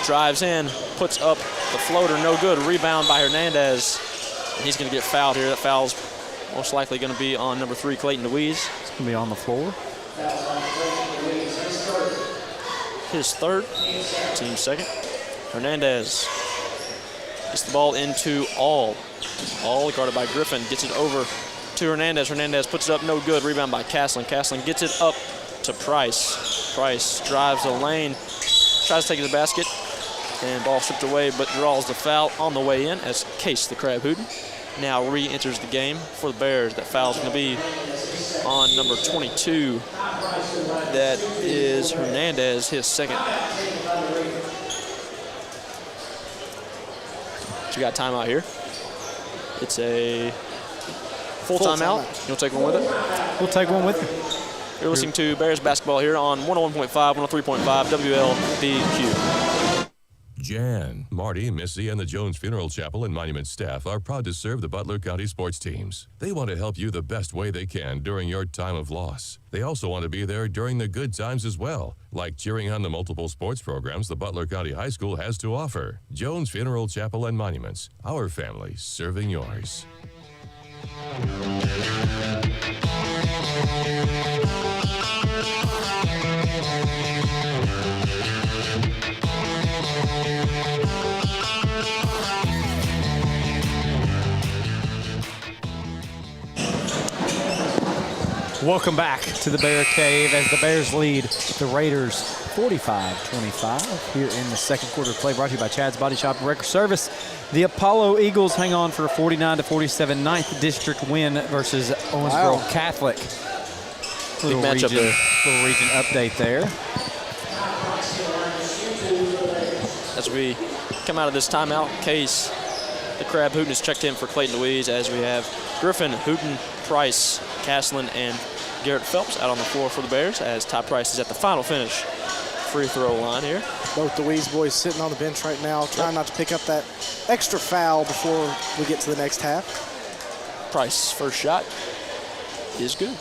drives in, puts up the floater, no good. Rebound by Hernandez, and he's going to get fouled here. That foul's most likely going to be on number 3, Clayton Deweese. It's going to be on the floor. His third, team second. Hernandez gets the ball into All guarded by Griffin, gets it over to Hernandez. Hernandez puts it up, no good. Rebound by Castleton. Castleton gets it up to Price. Price drives the lane, tries to take it to the basket, and ball stripped away, but draws the foul on the way in as Case the Crab Hooten now re-enters the game for the Bears. That foul's going to be on number 22. That is Hernandez, his second. We got timeout here. It's a full timeout. You'll take one with it? We'll take one with you. You're listening to Bears basketball here on 101.5, 103.5 WLBQ. Jan, Marty, Missy, and the Jones Funeral Chapel and Monument staff are proud to serve the Butler County sports teams. They want to help you the best way they can during your time of loss. They also want to be there during the good times as well, like cheering on the multiple sports programs the Butler County High School has to offer. Jones Funeral Chapel and Monuments, our family serving yours. Welcome back to the Bear Cave as the Bears lead the Raiders 45-25 here in the second quarter of play, brought to you by Chad's Body Shop and Record Service. The Apollo Eagles hang on for a 49-47 9th district win versus Owensboro Catholic. Big matchup there. Little region update there. As we come out of this timeout, Case the Crab Hooten is checked in for Clayton Louise as we have Griffin, Hooten, Price, Castleton, and Garrett Phelps out on the floor for the Bears as Ty Price is at the final finish free throw line here. Both the Weeze boys sitting on the bench right now, trying not to pick up that extra foul before we get to the next half. Price first shot is good.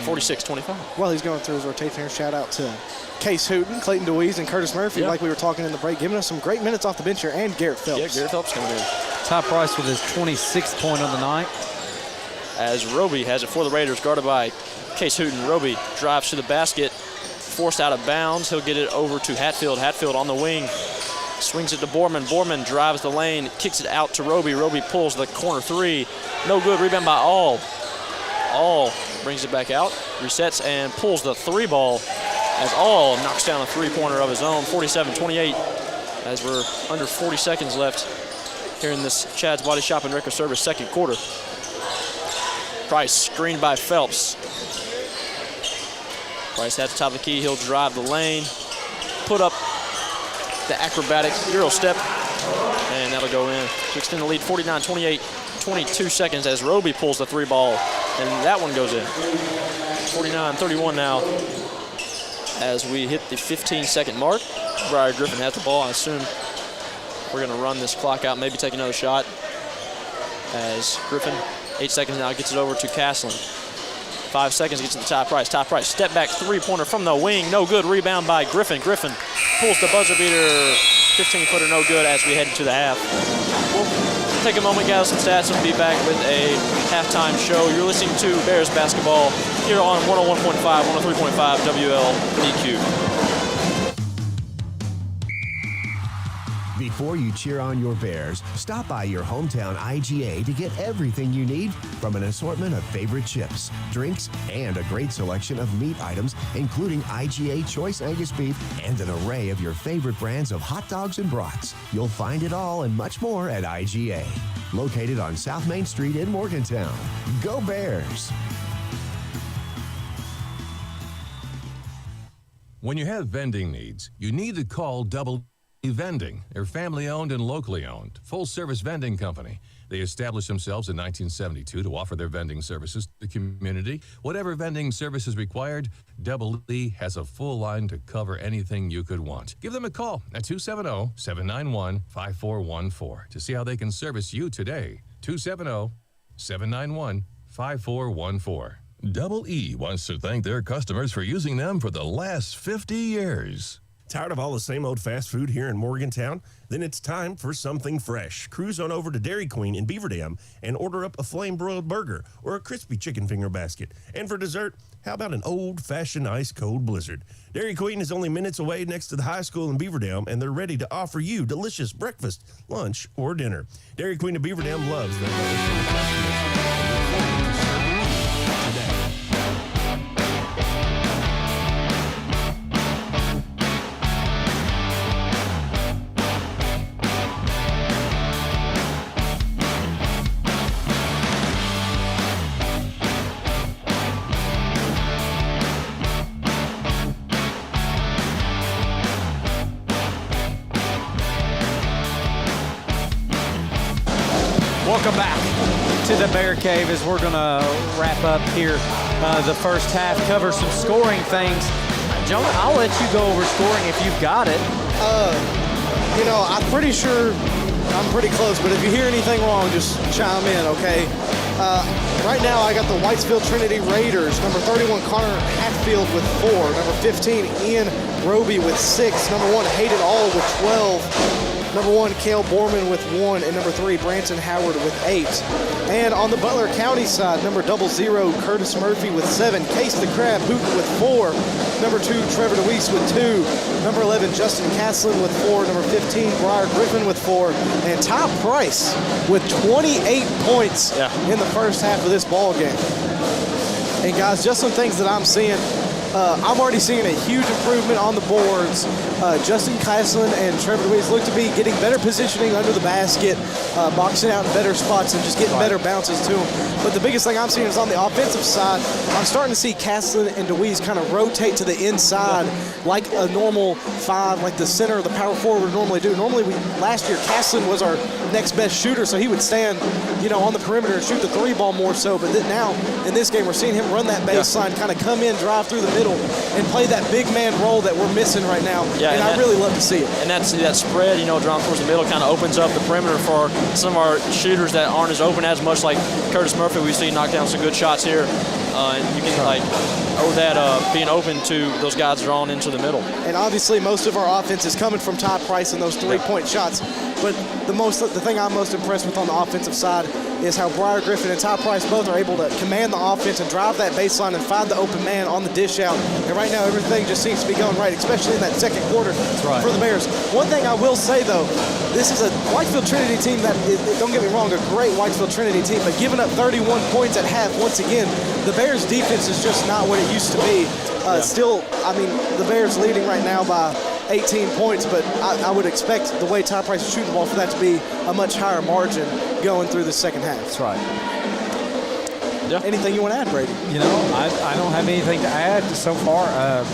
46-25. While he's going through his rotation here, shout out to Case Hooten, Clayton Deweese, and Curtis Murphy, like we were talking in the break, giving us some great minutes off the bench here, and Garrett Phelps. Yeah, Garrett Phelps coming in. Ty Price with his 26th point on the night. As Roby has it for the Raiders, guarded by Case Hooten. Roby drives to the basket, forced out of bounds. He'll get it over to Hatfield. Hatfield on the wing, swings it to Borman. Borman drives the lane, kicks it out to Roby. Roby pulls the corner three. No good, rebound by All. All brings it back out, resets and pulls the three ball. as All knocks down a three-pointer of his own, 47-28, as we're under 40 seconds left here in this Chad's Body Shop and Record Service second quarter. Price screened by Phelps. Price at the top of the key, he'll drive the lane, put up the acrobatic Euro step, and that'll go in to extend the lead 49-28, 22 seconds as Roby pulls the three ball, and that one goes in. 49-31 now as we hit the 15-second mark. Briar Griffin has the ball. I assume we're going to run this clock out, maybe take another shot as Griffin, 8 seconds now, gets it over to Castlin. 5 seconds, gets to the Ty Price. Ty Price, step back three-pointer from the wing. No good. Rebound by Griffin. Griffin pulls the buzzer beater. 15-footer, no good as we head into the half. We'll take a moment, gather some stats, and be back with a halftime show. You're listening to Bears basketball here on 101.5, 103.5 WLDQ. Before you cheer on your Bears, stop by your hometown IGA to get everything you need from an assortment of favorite chips, drinks, and a great selection of meat items, including IGA Choice Angus Beef and an array of your favorite brands of hot dogs and brats. You'll find it all and much more at IGA. Located on South Main Street in Morgantown. Go Bears! When you have vending needs, you need to call Double Vending. They're family-owned and locally owned, full-service vending company. They established themselves in 1972 to offer their vending services to the community. Whatever vending service is required, Double E has a full line to cover anything you could want. Give them a call at 270-791-5414 to see how they can service you today. 270-791-5414. Double E wants to thank their customers for using them for the last 50 years. Tired of all the same old fast food here in Morgantown? Then it's time for something fresh. Cruise on over to Dairy Queen in Beaver Dam and order up a flame-broiled burger or a crispy chicken finger basket. And for dessert, how about an old-fashioned ice-cold blizzard? Dairy Queen is only minutes away next to the high school in Beaver Dam, and they're ready to offer you delicious breakfast, lunch, or dinner. Dairy Queen of Beaver Dam loves their customers. Welcome back to the Bear Cave as we're going to wrap up here the first half, cover some scoring things. Jonah, I'll let you go over scoring if you've got it. I'm pretty sure I'm pretty close, but if you hear anything wrong, just chime in, okay? Right now, I got the Whitesville Trinity Raiders, number 31, Connor Hatfield with 4, number 15, Ian Roby with 6, number 1, Hayden All with 12, number 1, Cale Borman with 1, and number 3, Branson Howard with 8. And on the Butler County side, number 00, Curtis Murphy with 7, Case the Crab Hooten with 4, number 2, Trevor DeWeese with 2, number 11, Justin Castlin with 4, number 15, Briar Griffin with 4, and Ty Price with 28 points in the first half of this ball game. And guys, just some things that I'm seeing. I'm already seeing a huge improvement on the boards. Justin Kaislin and Trevor DeWeese look to be getting better positioning under the basket, boxing out in better spots and just getting better bounces to them. But the biggest thing I'm seeing is on the offensive side, I'm starting to see Kaislin and DeWeese kind of rotate to the inside like a normal 5, like the center or the power forward would normally do. Normally, last year, Kaislin was our next best shooter, so he would stand, on the perimeter and shoot the 3-ball more so. But then now, in this game, we're seeing him run that baseline, kind of come in, drive through the middle, and play that big man role that we're missing right now. Yeah, and I really love to see it. And that spread, drawn towards the middle, kind of opens up the perimeter for some of our shooters that aren't as open as much, like Curtis Murphy. We've seen knock down some good shots here. And you can owe that being open to those guys drawn into the middle. And obviously most of our offense is coming from Ty Price and those 3-point shots. But the thing I'm most impressed with on the offensive side is how Briar Griffin and Ty Price both are able to command the offense and drive that baseline and find the open man on the dish out. And right now everything just seems to be going right, especially in that second quarter for the Bears. One thing I will say though, this is a Whitesville Trinity team that, don't get me wrong, a great Whitesville Trinity team, but giving up 31 points at half, once again, the Bears defense is just not what it used to be. Still, I mean, the Bears leading right now by 18 points, but I would expect the way Ty Price is shooting the ball for that to be a much higher margin going through the second half. That's right. Yeah. Anything you want to add, Brady? You know, I don't have anything to add so far.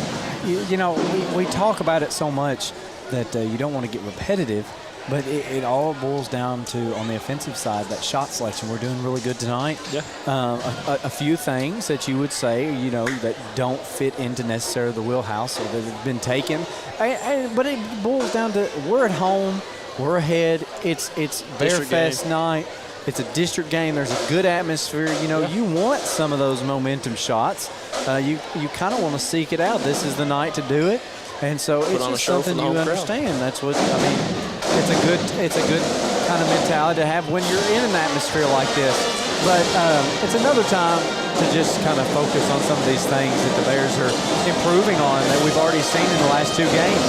You know, we talk about it so much that you don't want to get repetitive, but it all boils down to, on the offensive side, that shot selection. We're doing really good tonight. Yeah. A few things that you would say, you know, that don't fit into necessarily the wheelhouse or that have been taken. But it boils down to, we're at home, we're ahead. It's Bear Fest night. It's a district game. There's a good atmosphere. You know, you want some of those momentum shots. You kind of want to seek it out. This is the night to do it. And so it's just something you understand. That's what, I mean, it's a good kind of mentality to have when you're in an atmosphere like this. But it's another time to just kind of focus on some of these things that the Bears are improving on that we've already seen in the last two games.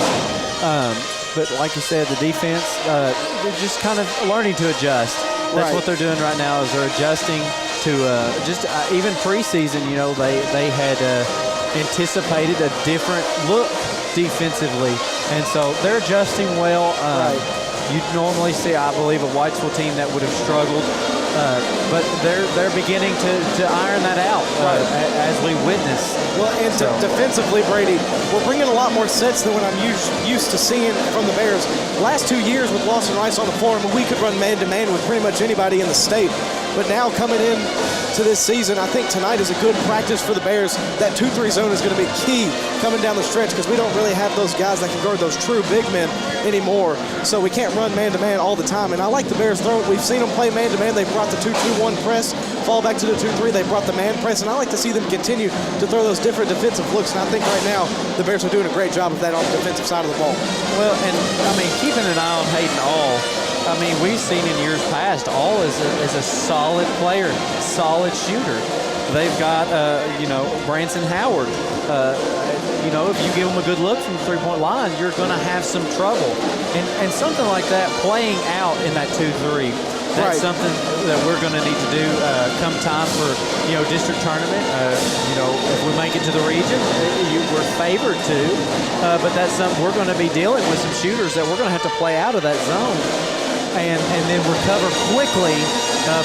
But like you said, the defense, they're just kind of learning to adjust. That's what they're doing right now, is they're adjusting to even preseason, you know, they had anticipated a different look defensively. And so they're adjusting well. You'd normally see, I believe, a Whitesville team that would have struggled. But they're beginning to iron that out as we witness. Well, and defensively, Brady, we're bringing a lot more sets than what I'm used to seeing from the Bears. Last 2 years with Lawson Rice on the floor, I mean, we could run man-to-man with pretty much anybody in the state. But now coming in to this season, I think tonight is a good practice for the Bears. That 2-3 zone is going to be key coming down the stretch because we don't really have those guys that can guard those true big men anymore. So we can't run man-to-man all the time. And I like the Bears throw it. We've seen them play man-to-man. They brought the 2-2-1 press, fall back to the 2-3. They brought the man press. And I like to see them continue to throw those different defensive looks. And I think right now the Bears are doing a great job of that on the defensive side of the ball. Well, and, I mean, keeping an eye on Hayden All, I mean, we've seen in years past, All is a solid player, solid shooter. They've got, you know, Branson Howard. You know, if you give him a good look from the three-point line, you're going to have some trouble. And something like that, playing out in that 2-3, that's something that we're going to need to do come time for, you know, district tournament. You know, if we make it to the region, we're favored to. But that's something we're going to be dealing with, some shooters that we're going to have to play out of that zone. And then recover quickly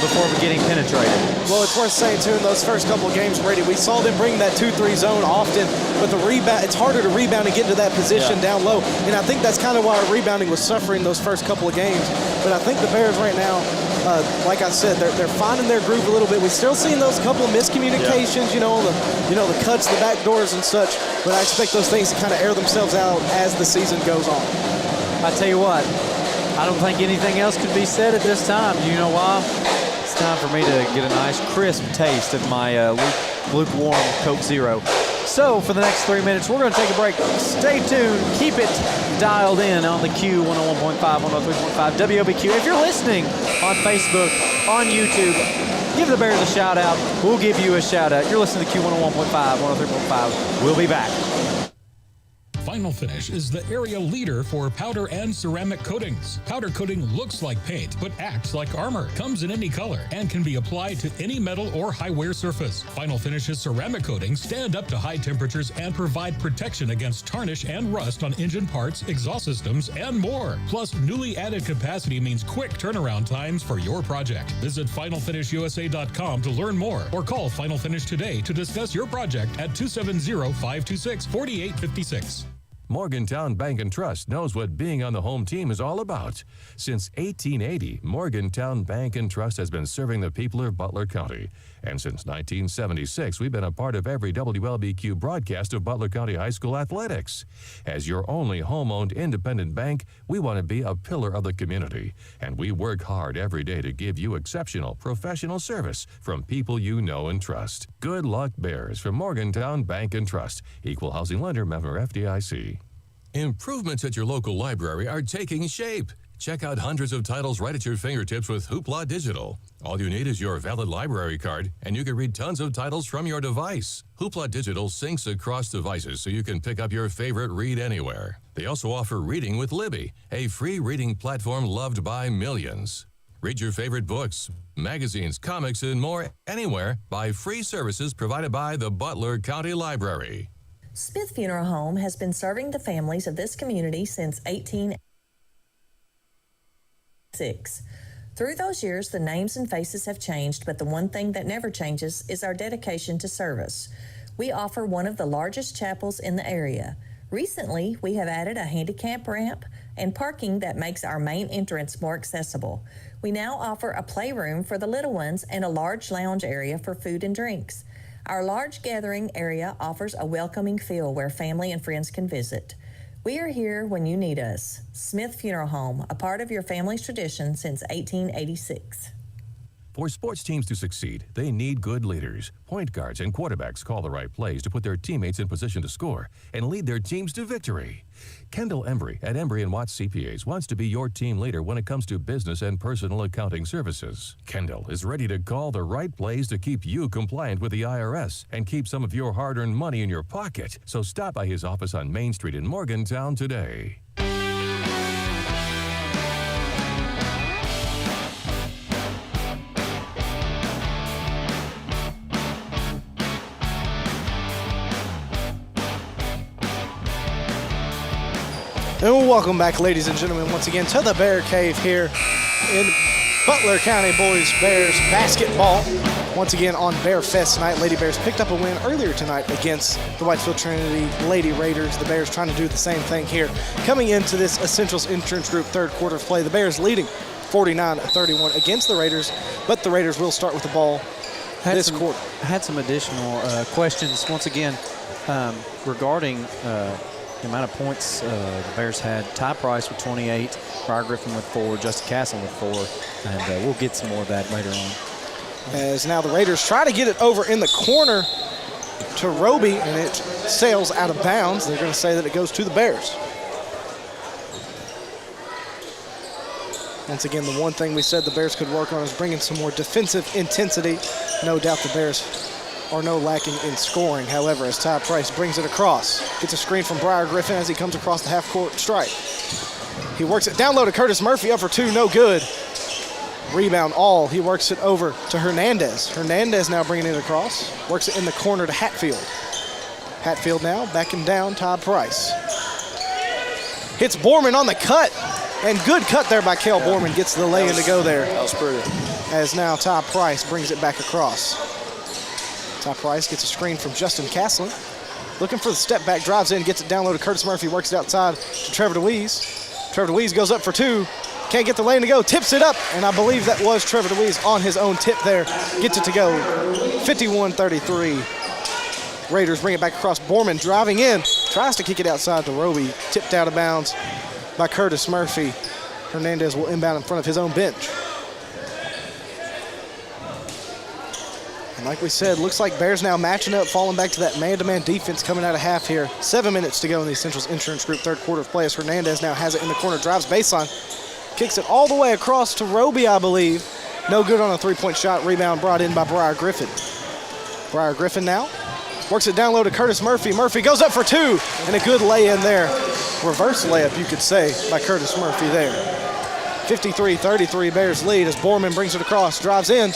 before getting penetrated. Well, it's worth saying, too, in those first couple of games, Brady, we saw them bring that 2-3 zone often, but the rebound, it's harder to rebound and get into that position down low. And I think that's kind of why our rebounding was suffering those first couple of games. But I think the Bears right now, like I said, they're finding their groove a little bit. We're still seeing those couple of miscommunications, you know, the cuts, the back doors and such. But I expect those things to kind of air themselves out as the season goes on. I tell you what, I don't think anything else could be said at this time. You know why? It's time for me to get a nice crisp taste of my lukewarm Coke Zero. So for the next 3 minutes, we're going to take a break. Stay tuned. Keep it dialed in on the Q 101.5, 103.5 WOBQ. If you're listening on Facebook, on YouTube, give the Bears a shout out. We'll give you a shout out. You're listening to Q 101.5, 103.5. We'll be back. Final Finish is the area leader for powder and ceramic coatings. Powder coating looks like paint, but acts like armor, comes in any color, and can be applied to any metal or high wear surface. Final Finish's ceramic coatings stand up to high temperatures and provide protection against tarnish and rust on engine parts, exhaust systems, and more. Plus, newly added capacity means quick turnaround times for your project. Visit FinalFinishUSA.com to learn more, or call Final Finish today to discuss your project at 270-526-4856. Morgantown Bank and Trust knows what being on the home team is all about. Since 1880, Morgantown Bank and Trust has been serving the people of Butler County. And since 1976, we've been a part of every WLBQ broadcast of Butler County High School athletics. As your only home-owned independent bank, we want to be a pillar of the community. And we work hard every day to give you exceptional professional service from people you know and trust. Good luck, Bears, from Morgantown Bank and Trust. Equal housing lender, member FDIC. Improvements at your local library are taking shape. Check out hundreds of titles right at your fingertips with Hoopla Digital. All you need is your valid library card, and you can read tons of titles from your device. Hoopla Digital syncs across devices so you can pick up your favorite read anywhere. They also offer Reading with Libby, a free reading platform loved by millions. Read your favorite books, magazines, comics, and more anywhere by free services provided by the Butler County Library. Smith Funeral Home has been serving the families of this community since 1886. Through those years, the names and faces have changed, but the one thing that never changes is our dedication to service. We offer one of the largest chapels in the area. Recently, we have added a handicap ramp and parking that makes our main entrance more accessible. We now offer a playroom for the little ones and a large lounge area for food and drinks. Our large gathering area offers a welcoming feel where family and friends can visit. We are here when you need us. Smith Funeral Home, a part of your family's tradition since 1886. For sports teams to succeed, they need good leaders. Point guards and quarterbacks call the right plays to put their teammates in position to score and lead their teams to victory. Kendall Embry at Embry & Watts CPAs wants to be your team leader when it comes to business and personal accounting services. Kendall is ready to call the right plays to keep you compliant with the IRS and keep some of your hard-earned money in your pocket. So stop by his office on Main Street in Morgantown today. And welcome back, ladies and gentlemen, once again to the Bear Cave here in Butler County Boys Bears basketball. Once again on Bear Fest night, Lady Bears picked up a win earlier tonight against the Whitesville Trinity Lady Raiders. The Bears trying to do the same thing here. Coming into this Essentials Insurance Group third quarter of play, the Bears leading 49-31 against the Raiders, but the Raiders will start with the ball this quarter. Had some additional questions once again regarding the amount of points the Bears had. Ty Price with 28, Briar Griffin with 4, Justin Castle with 4, and we'll get some more of that later on. As now the Raiders try to get it over in the corner to Roby, and it sails out of bounds. They're going to say that it goes to the Bears. Once again, the one thing we said the Bears could work on is bringing some more defensive intensity. No doubt the Bears are no lacking in scoring. However, as Ty Price brings it across, gets a screen from Briar Griffin as he comes across the half-court stripe. He works it down low to Curtis Murphy, up for 2, no good. Rebound all. He works it over to Hernandez. Hernandez now bringing it across, works it in the corner to Hatfield. Hatfield now backing down Ty Price. Hits Borman on the cut, and good cut there by Cale Borman, gets the lay-in to go there. That was pretty. As now Ty Price brings it back across. Ty Price gets a screen from Justin Castlin. Looking for the step back, drives in, gets it down low to Curtis Murphy, works it outside to Trevor DeWeese. Trevor DeWeese goes up for 2. Can't get the lane to go, tips it up, and I believe that was Trevor DeWeese on his own tip there. Gets it to go, 51-33. Raiders bring it back across. Borman driving in, tries to kick it outside to Roby, tipped out of bounds by Curtis Murphy. Hernandez will inbound in front of his own bench. And like we said, looks like Bears now matching up, falling back to that man-to-man defense coming out of half here. 7 minutes to go in the Essentials Insurance Group third quarter of play as Hernandez now has it in the corner, drives baseline, kicks it all the way across to Roby, I believe. No good on a three-point shot. Rebound brought in by Briar Griffin. Briar Griffin now works it down low to Curtis Murphy. Murphy goes up for 2, and a good lay-in there. Reverse layup, you could say, by Curtis Murphy there. 53-33 Bears lead as Borman brings it across, drives in,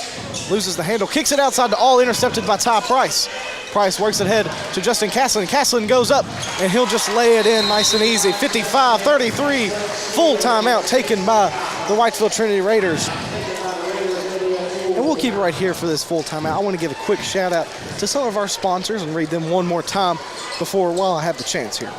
loses the handle, kicks it outside to all, intercepted by Ty Price. Price works it ahead to Justin Castlin. Castlin goes up, and he'll just lay it in nice and easy. 55-33, full timeout taken by the Whitesville Trinity Raiders. And we'll keep it right here for this full timeout. I want to give a quick shout out to some of our sponsors and read them one more time before, while I have the chance here.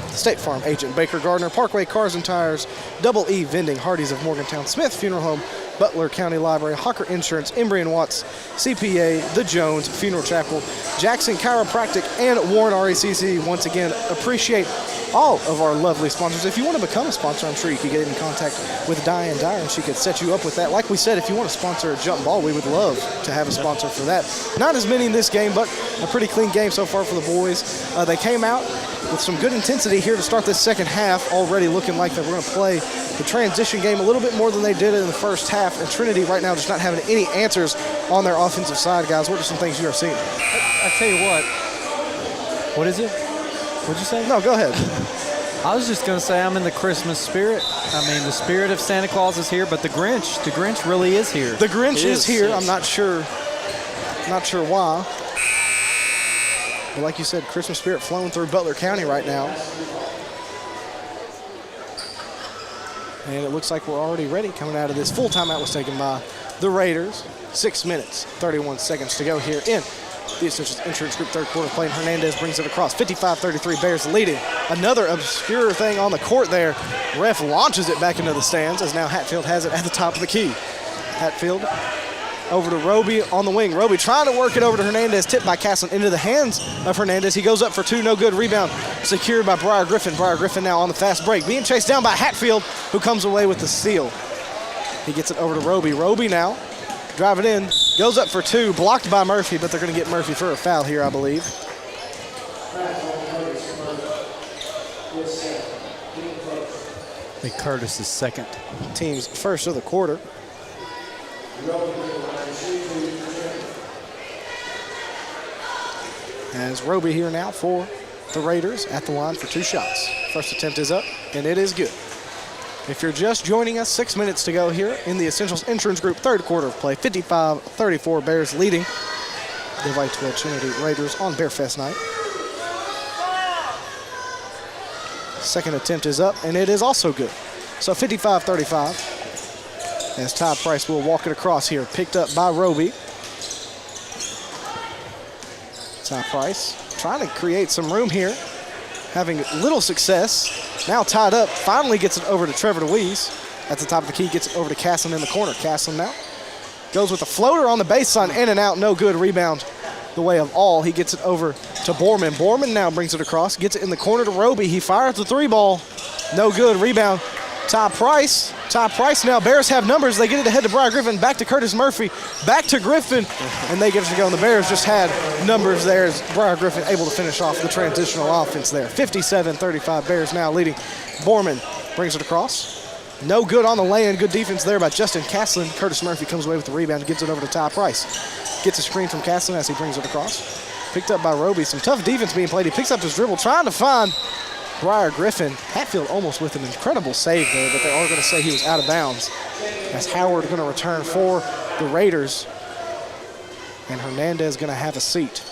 State Farm agent Baker Gardner, Parkway Cars and Tires, Double E Vending, Hardee's of Morgantown, Smith Funeral Home, Butler County Library, Hawker Insurance, Embry & Watts, CPA, The Jones Funeral Chapel, Jackson Chiropractic, and Warren RACC. Once again, appreciate all of our lovely sponsors. If you want to become a sponsor, I'm sure you could get in contact with Diane Dyer and she could set you up with that. Like we said, if you want to sponsor a jump ball, we would love to have a sponsor for that. Not as many in this game, but a pretty clean game so far for the boys. They came out with some good intensity here to start this second half, already looking like they were going to play the transition game a little bit more than they did in the first half. And Trinity right now just not having any answers on their offensive side, guys. What are some things you are seeing? I tell you what. What is it? What'd you say? No, go ahead. I was just going to say I'm in the Christmas spirit. I mean, the spirit of Santa Claus is here, but the Grinch really is here. The Grinch is here. Yes. I'm not sure why. But like you said, Christmas spirit flowing through Butler County right now. And it looks like we're already ready coming out of this. Full timeout was taken by the Raiders. 6 minutes, 31 seconds to go here in the Essentials Insurance Group third quarter play. And Hernandez brings it across. 55-33, Bears leading. Another obscure thing on the court there. Ref launches it back into the stands as now Hatfield has it at the top of the key. Hatfield over to Roby on the wing. Roby trying to work it over to Hernandez. Tipped by Castlin into the hands of Hernandez. He goes up for two, no good. Rebound secured by Briar Griffin. Briar Griffin now on the fast break. Being chased down by Hatfield, who comes away with the steal. He gets it over to Roby. Roby now drive it in. Goes up for two. Blocked by Murphy, but they're going to get Murphy for a foul here, I believe. I think Curtis is second. Team's first of the quarter. As Roby here now for the Raiders at the line for two shots. First attempt is up, and it is good. If you're just joining us, 6 minutes to go here in the Essentials Insurance Group third quarter of play. 55-34, Bears leading the Whitesville Trinity Raiders on Bearfest night. Second attempt is up, and it is also good. So 55-35 as Ty Price will walk it across here. Picked up by Roby. Ty Price trying to create some room here. Having little success. Now tied up. Finally gets it over to Trevor DeWeese. At the top of the key, gets it over to Castlin in the corner. Castlin now goes with a floater on the baseline. In and out. No good. Rebound the way of all. He gets it over to Borman. Borman now brings it across. Gets it in the corner to Roby. He fires the three ball. No good. Rebound. Ty Price. Ty Price now. Bears have numbers. They get it ahead to Briar Griffin. Back to Curtis Murphy. Back to Griffin. And they get it to go. And the Bears just had numbers there as Briar Griffin able to finish off the transitional offense there. 57-35. Bears now leading. Borman brings it across. No good on the lay-in. Good defense there by Justin Castlin. Curtis Murphy comes away with the rebound and gives it over to Ty Price. Gets a screen from Castlin as he brings it across. Picked up by Roby. Some tough defense being played. He picks up his dribble, trying to find Briar Griffin. Hatfield almost with an incredible save there, but they are going to say he was out of bounds. As Howard going to return for the Raiders. And Hernandez going to have a seat.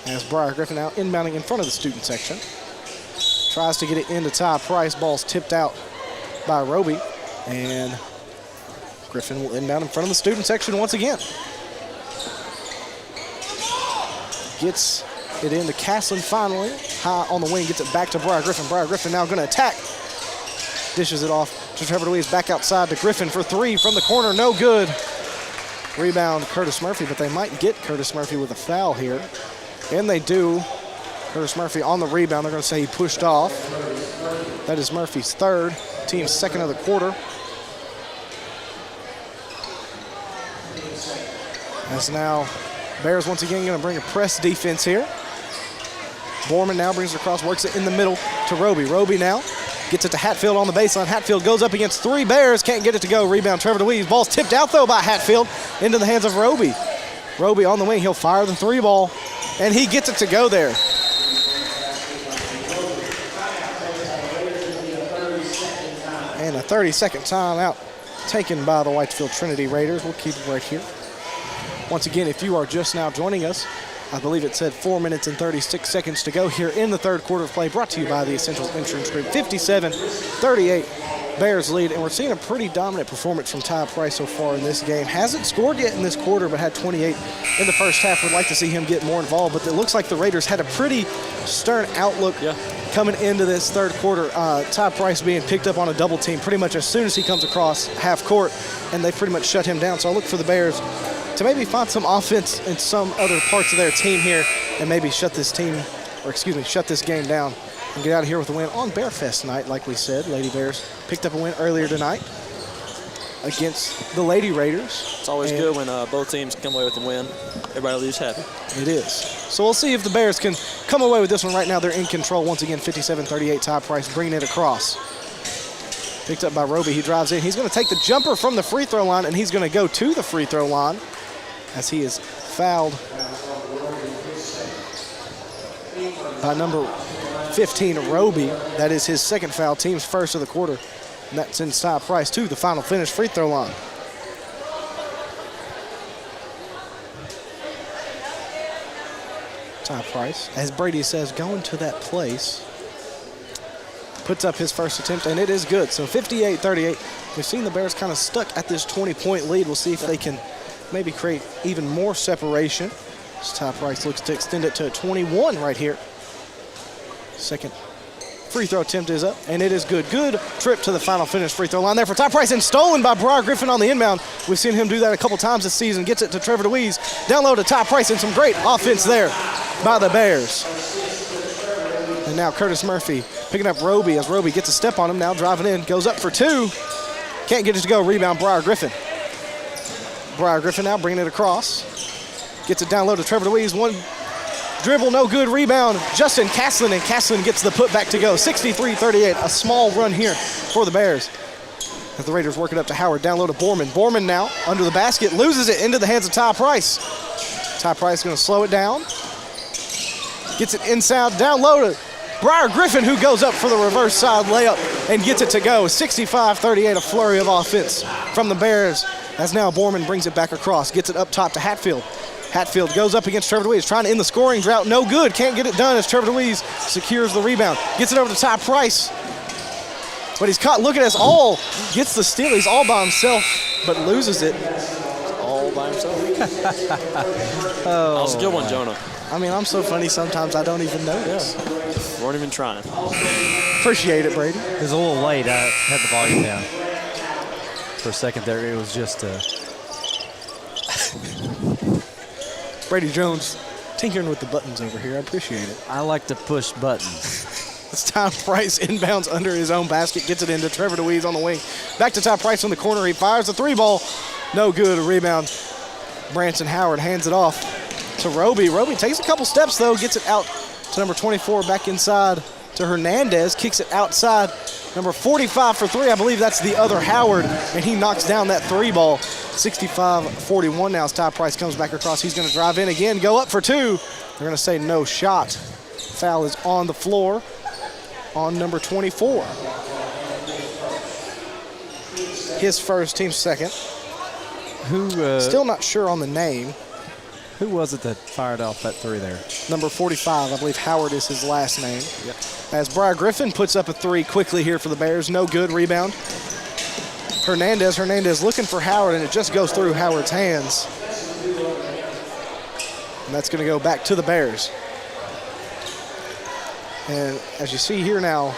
As Briar Griffin now inbounding in front of the student section. Tries to get it into Ty Price. Ball's tipped out by Roby. And Griffin will inbound in front of the student section once again. Gets it into Castlin finally. High on the wing, gets it back to Briar Griffin. Briar Griffin now going to attack. Dishes it off to Trevor DeWeese. Back outside to Griffin for three from the corner. No good. Rebound Curtis Murphy, but they might get Curtis Murphy with a foul here. And they do. Curtis Murphy on the rebound. They're going to say he pushed off. That is Murphy's third. Team's second of the quarter. As now Bears once again going to bring a press defense here. Borman now brings it across, works it in the middle to Roby. Roby now gets it to Hatfield on the baseline. Hatfield goes up against three Bears, can't get it to go. Rebound Trevor DeWeese. Ball's tipped out though by Hatfield into the hands of Roby. Roby on the wing, he'll fire the three ball, and he gets it to go there. And a 30-second timeout taken by the Whitesville Trinity Raiders. We'll keep it right here. Once again, if you are just now joining us, I believe it said 4 minutes and 36 seconds to go here in the third quarter of play, brought to you by the Essentials Insurance Group. 57-38, Bears lead, and we're seeing a pretty dominant performance from Ty Price so far in this game. Hasn't scored yet in this quarter, but had 28 in the first half. Would like to see him get more involved, but it looks like the Raiders had a pretty stern outlook coming into this third quarter. Ty Price being picked up on a double team pretty much as soon as he comes across half court, and they pretty much shut him down. So I look for the Bears to maybe find some offense in some other parts of their team here and maybe shut this game down and get out of here with a win on Bearfest night. Like we said, Lady Bears picked up a win earlier tonight against the Lady Raiders. It's always good when both teams come away with a win. Everybody leaves happy. It is. So we'll see if the Bears can come away with this one. Right now they're in control. Once again, 57-38, Ty Price bringing it across. Picked up by Roby. He drives in. He's going to take the jumper from the free throw line, and he's going to go to the free throw line as he is fouled by number 15, Roby. That is his second foul, team's first of the quarter. And that sends Ty Price to the final finish free throw line. Ty Price, as Brady says, going to that place. Puts up his first attempt, and it is good. So 58-38. We've seen the Bears kind of stuck at this 20-point lead. We'll see if they can maybe create even more separation. As Ty Price looks to extend it to 21 right here. Second free throw attempt is up, and it is good. Good trip to the final finish free throw line there for Ty Price, and stolen by Briar Griffin on the inbound. We've seen him do that a couple times this season. Gets it to Trevor DeWeese. Down low to Ty Price, and some great offense there by the Bears. And now Curtis Murphy picking up Roby as Roby gets a step on him. Now driving in, goes up for two. Can't get it to go. Rebound Briar Griffin. Briar Griffin now bringing it across. Gets it down low to Trevor DeWeese. One dribble, no good. Rebound, Justin Caslin, and Caslin gets the putback to go. 63-38, a small run here for the Bears. As the Raiders work it up to Howard, down low to Borman. Borman now under the basket, loses it into the hands of Ty Price. Ty Price going to slow it down. Gets it inside, down low to Briar Griffin, who goes up for the reverse side layup and gets it to go. 65-38, a flurry of offense from the Bears, as now Borman brings it back across. Gets it up top to Hatfield. Hatfield goes up against Trevor DeWeese, trying to end the scoring drought. No good. Can't get it done as Trevor DeWeese secures the rebound. Gets it over to Ty Price. But he's caught. Look at us all. Gets the steal. He's all by himself, but loses it. All by himself. That was a good one, Jonah. I mean, I'm so funny sometimes I don't even notice. Yeah. Weren't even trying. Appreciate it, Brady. It was a little late. I had the volume down. For a second there, it was just Brady Jones tinkering with the buttons over here. I appreciate it. I like to push buttons. It's Ty Price inbounds under his own basket. Gets it into Trevor DeWeese on the wing. Back to Ty Price on the corner. He fires the three ball. No good. A rebound. Branson Howard hands it off to Roby. Roby takes a couple steps, though. Gets it out to number 24. Back inside to Hernandez. Kicks it outside. Number 45 for three. I believe that's the other Howard. And he knocks down that three ball. 65-41 now as Ty Price comes back across. He's going to drive in again. Go up for two. They're going to say no shot. Foul is on the floor on number 24. His first, team second. Still not sure on the name. Who was it that fired off that three there? Number 45, I believe Howard is his last name. Yep. As Briar Griffin puts up a three quickly here for the Bears. No good. Rebound. Hernandez looking for Howard, and it just goes through Howard's hands. And that's going to go back to the Bears. And as you see here now,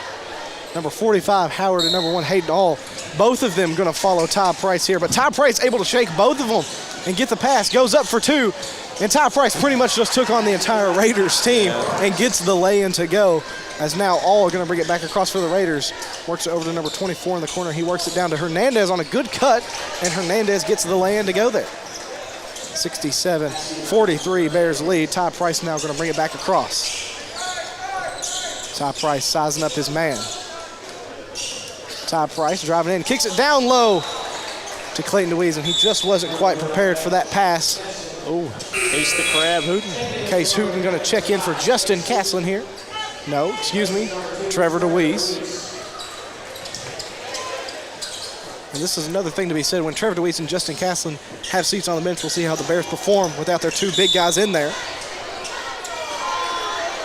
number 45, Howard, and number 1, Hayden All, both of them going to follow Ty Price here. But Ty Price able to shake both of them and get the pass. Goes up for two. And Ty Price pretty much just took on the entire Raiders team and gets the lay-in to go. As now All going to bring it back across for the Raiders. Works it over to number 24 in the corner. He works it down to Hernandez on a good cut. And Hernandez gets the lay-in to go there. 67-43 Bears lead. Ty Price now going to bring it back across. Ty Price sizing up his man. Ty Price driving in, kicks it down low to Clayton DeWeese, and he just wasn't quite prepared for that pass. Oh, Case the Crab Hooten. Case Hooten going to check in for Justin Caslin here. No, excuse me, Trevor DeWeese. And this is another thing to be said. When Trevor DeWeese and Justin Caslin have seats on the bench, we'll see how the Bears perform without their two big guys in there.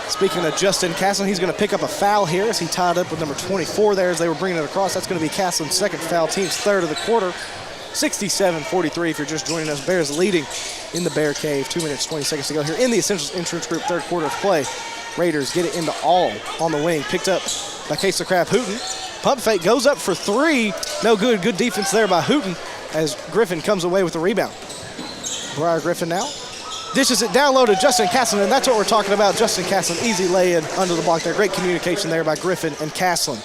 Speaking of Justin Caslin, he's going to pick up a foul here as he tied up with number 24 there as they were bringing it across. That's going to be Caslin's second foul, team's third of the quarter. 67-43 if you're just joining us. Bears leading in the Bear Cave. 2 minutes, 20 seconds to go here in the Essentials Insurance Group third quarter of play. Raiders get it into All on the wing. Picked up by Case the Crab Hooten. Pump fake goes up for three. No good. Good defense there by Hooten as Griffin comes away with the rebound. Briar Griffin now dishes it down low to Justin Caslin, and that's what we're talking about. Justin Caslin, easy lay-in under the block there. Great communication there by Griffin and Caslin.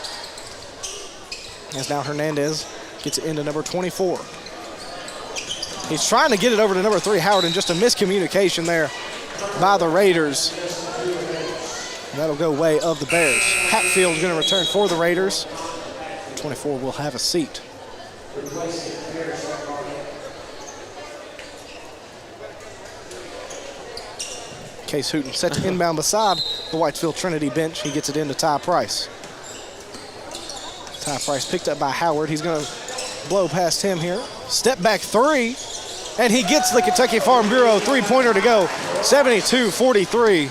As now Hernandez gets it into number 24. He's trying to get it over to number 3, Howard, and just a miscommunication there by the Raiders. That'll go way of the Bears. Hatfield's going to return for the Raiders. 24 will have a seat. Case Hooten set to inbound beside the Whitesville Trinity bench. He gets it into Ty Price. Ty Price picked up by Howard. He's going to blow past him here. Step back three, and he gets the Kentucky Farm Bureau three-pointer to go. 72-43.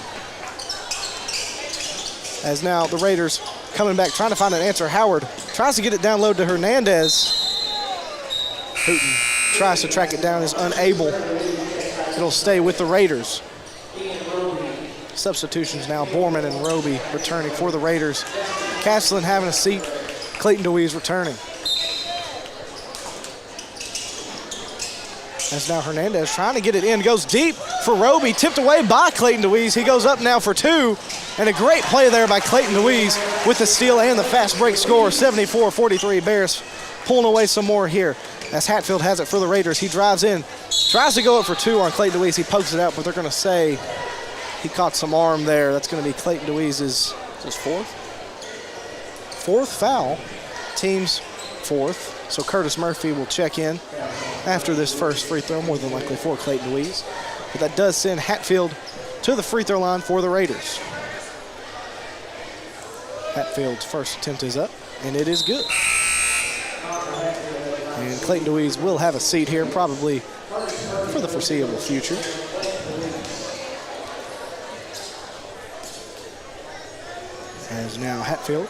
As now the Raiders coming back, trying to find an answer. Howard tries to get it down low to Hernandez. Hooten tries to track it down, is unable. It'll stay with the Raiders. Substitutions now, Borman and Roby returning for the Raiders. Castleton having a seat, Clayton DeWeese returning. As now Hernandez trying to get it in, goes deep for Roby, tipped away by Clayton DeWeese. He goes up now for two, and a great play there by Clayton DeWeese with the steal and the fast break score, 74-43. Bears pulling away some more here as Hatfield has it for the Raiders. He drives in, tries to go up for two on Clayton DeWeese. He pokes it out, but they're going to say he caught some arm there. That's going to be Clayton DeWeese's fourth foul, team's fourth. So Curtis Murphy will check in after this first free throw, more than likely for Clayton DeWeese. But that does send Hatfield to the free throw line for the Raiders. Hatfield's first attempt is up, and it is good. And Clayton DeWeese will have a seat here, probably for the foreseeable future. As now Hatfield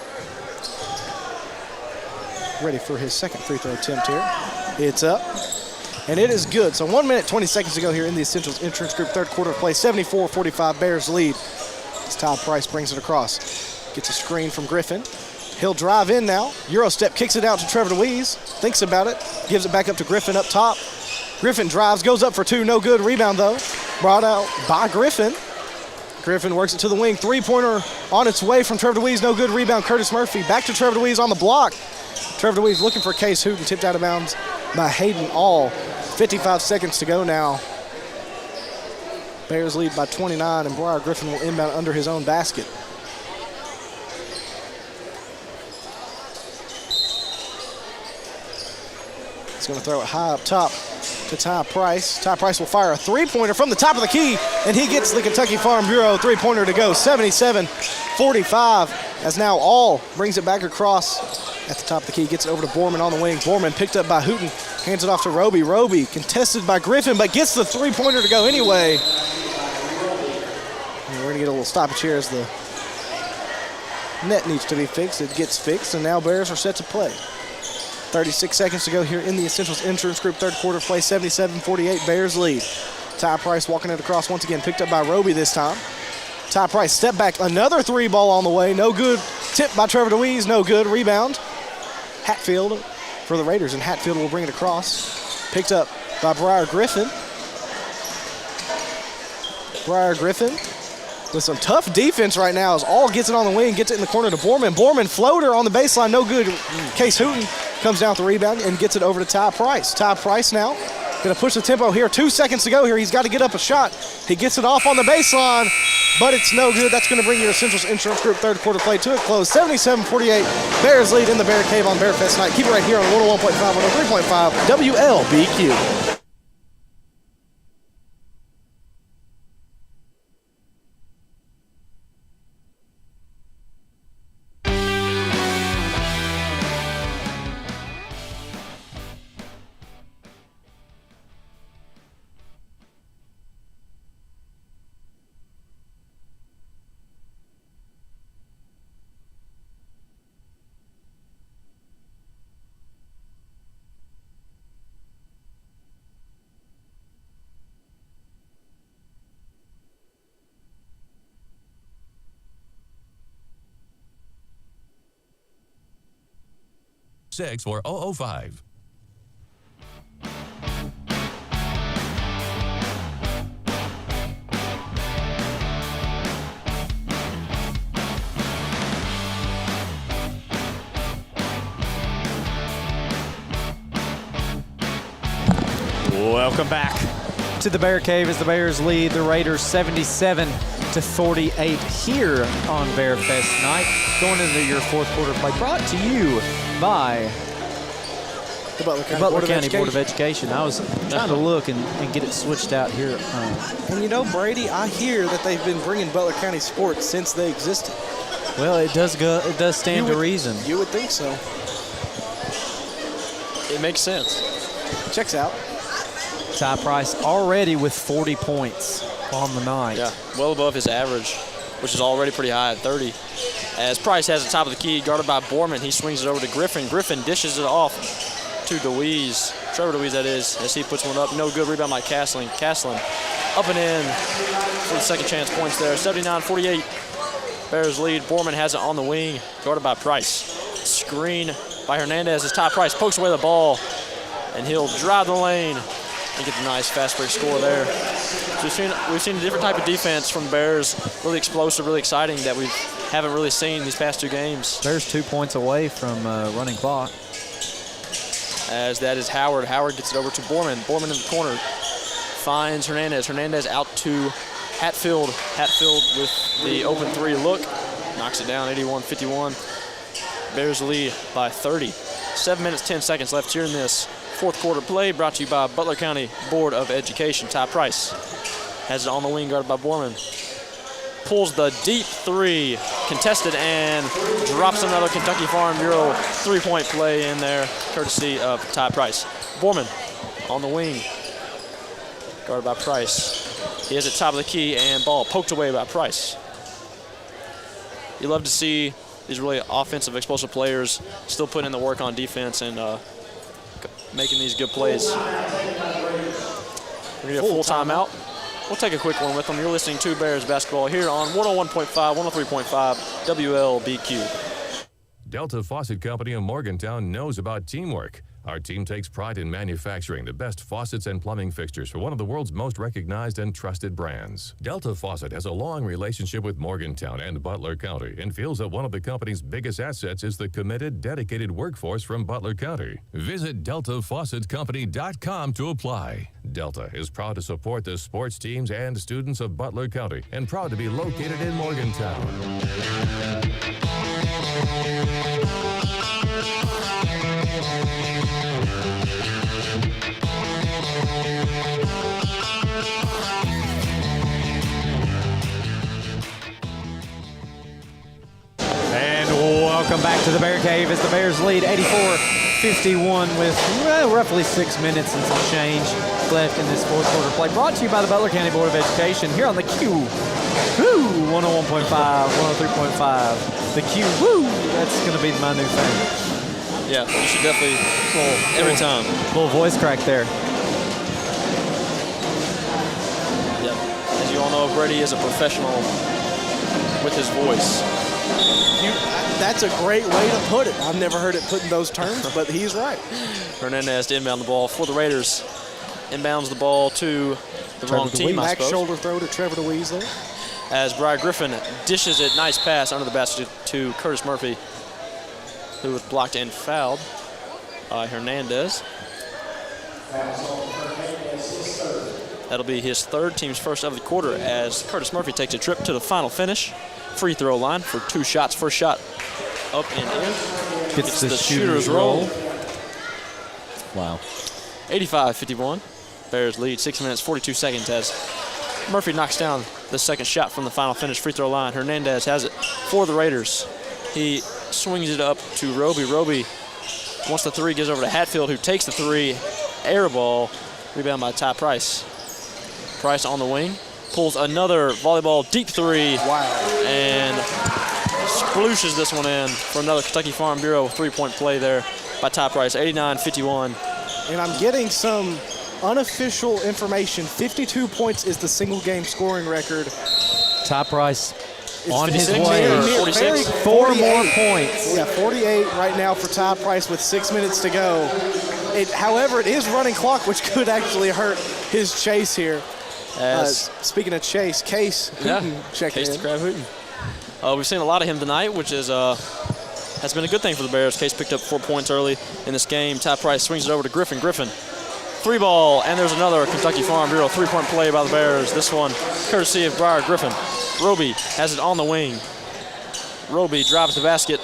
ready for his second free throw attempt here. It's up, and it is good. So 1 minute, 20 seconds to go here in the Essentials Insurance Group third quarter of play. 74-45 Bears lead as Todd Price brings it across. Gets a screen from Griffin. He'll drive in now. Euro step, kicks it out to Trevor DeWeese. Thinks about it, gives it back up to Griffin up top. Griffin drives, goes up for two, no good. Rebound though, brought out by Griffin. Griffin works it to the wing. Three-pointer on its way from Trevor DeWeese, no good. Rebound, Curtis Murphy. Back to Trevor DeWeese on the block. Trevor DeWeese looking for Case Hooten, tipped out of bounds by Hayden All. 55 seconds to go now. Bears lead by 29, and Briar Griffin will inbound under his own basket. He's going to throw it high up top to Ty Price. Ty Price will fire a three-pointer from the top of the key, and he gets the Kentucky Farm Bureau three-pointer to go. 77-45, as now All brings it back across at the top of the key, gets it over to Borman on the wing. Borman picked up by Hooten, hands it off to Roby. Roby contested by Griffin, but gets the three-pointer to go anyway. And we're going to get a little stoppage here as the net needs to be fixed. It gets fixed, and now Bears are set to play. 36 seconds to go here in the Essentials Insurance Group third quarter play. 77-48, Bears lead. Ty Price walking it across once again, picked up by Roby this time. Ty Price step back, another three ball on the way, no good. Tip by Trevor DeWeese, no good. Rebound, Hatfield for the Raiders, and Hatfield will bring it across. Picked up by Briar Griffin. Briar Griffin with some tough defense right now as All gets it on the wing, gets it in the corner to Borman. Borman floater on the baseline, no good. Case Hooten comes down with the rebound and gets it over to Ty Price. Ty Price now going to push the tempo here. 2 seconds to go here. He's got to get up a shot. He gets it off on the baseline, but it's no good. That's going to bring your Essentials Insurance Group third quarter play to a close. 77-48, Bears lead in the Bear Cave on Bear Fest night. Keep it right here on 101.5, 103.5 WLBQ. Six or 005. Welcome back to the Bear Cave as the Bears lead the Raiders 77-48 here on Bear Fest night. Going into your fourth quarter play, brought to you by the Butler County Board of Education. I was trying to look and get it switched out here. And you know, Brady, I hear that they've been bringing Butler County sports since they existed. Well, it does stand to reason. You would think so. It makes sense. Checks out. Ty Price already with 40 points on the night. Yeah, well above his average. which is already pretty high at 30. As Price has the top of the key, guarded by Borman. He swings it over to Griffin. Griffin dishes it off to DeWeese. Trevor DeWeese, that is, as he puts one up. No good. Rebound by Castlin. Castlin up and in for the second chance points there. 79-48. Bears lead. Borman has it on the wing, guarded by Price. Screen by Hernandez as Ty Price pokes away the ball, and he'll drive the lane and get the nice fast break score there. So we've seen a different type of defense from the Bears, really explosive, really exciting, that we haven't really seen these past 2 games. Bears 2 points away from running clock. As that is Howard. Howard gets it over to Borman. Borman in the corner finds Hernandez. Hernandez out to Hatfield. Hatfield with the open 3 look. Knocks it down, 81-51. Bears lead by 30. 7 minutes, 10 seconds left here in this fourth quarter play, brought to you by Butler County Board of Education. Ty Price has it on the wing, guarded by Borman. Pulls the deep 3, contested, and drops another Kentucky Farm Bureau 3-point play in there, courtesy of Ty Price. Borman on the wing, guarded by Price. He has it top of the key, and ball poked away by Price. You love to see these really offensive, explosive players still putting in the work on defense and making these good plays. We're gonna get a full timeout. We'll take a quick one with them. You're listening to Bears basketball here on 101.5, 103.5 WLBQ. Delta Faucet Company of Morgantown knows about teamwork. Our team takes pride in manufacturing the best faucets and plumbing fixtures for one of the world's most recognized and trusted brands. Delta Faucet has a long relationship with Morgantown and Butler County and feels that one of the company's biggest assets is the committed, dedicated workforce from Butler County. Visit DeltaFaucetCompany.com to apply. Delta is proud to support the sports teams and students of Butler County and proud to be located in Morgantown. Welcome back to the Bear Cave as the Bears lead 84-51 with roughly 6 minutes and some change left in this fourth quarter play. Brought to you by the Butler County Board of Education here on the Q. Woo! 101.5, 103.5. The Q. Woo! That's going to be my new thing. Yeah, you should definitely pull every time. Little voice crack there. Yep. As you all know, Brady is a professional with his voice. That's a great way to put it. I've never heard it put in those terms, but he's right. Hernandez to inbound the ball for the Raiders. Inbounds the ball to the wrong team, I Back suppose. shoulder throw to Trevor DeWeese there. As Briar Griffin dishes it, nice pass under the basket to Curtis Murphy, who was blocked and fouled by Hernandez. That'll be his third, team's first of the quarter, as Curtis Murphy takes a trip to the final finish. Free throw line for 2 shots. First shot up and in. Gets the shooter's roll. Wow. 85-51. Bears lead 6 minutes, 42 seconds as Murphy knocks down the second shot from the final finish free throw line. Hernandez has it for the Raiders. He swings it up to Roby. Roby, once the 3, gives over to Hatfield, who takes the 3. Air ball. Rebound by Ty Price. Price on the wing. Pulls another volleyball deep 3. Wow. And splooshes this one in for another Kentucky Farm Bureau 3-point play there by Ty Price, 89-51. And I'm getting some unofficial information. 52 points is the single game scoring record. Ty Price It's on his 56 way. or 46? 4 more points. Yeah, 48 right now for Ty Price with 6 minutes to go. However, it is running clock, which could actually hurt his chase here. Speaking of chase, Case Hooten checking Case in. the Crab Hooten. We've seen a lot of him tonight, which is has been a good thing for the Bears. Case picked up 4 points early in this game. Ty Price swings it over to Griffin. Griffin, 3 ball, and there's another Kentucky Farm Bureau 3-point play by the Bears. This one courtesy of Briar Griffin. Roby has it on the wing. Roby drives the basket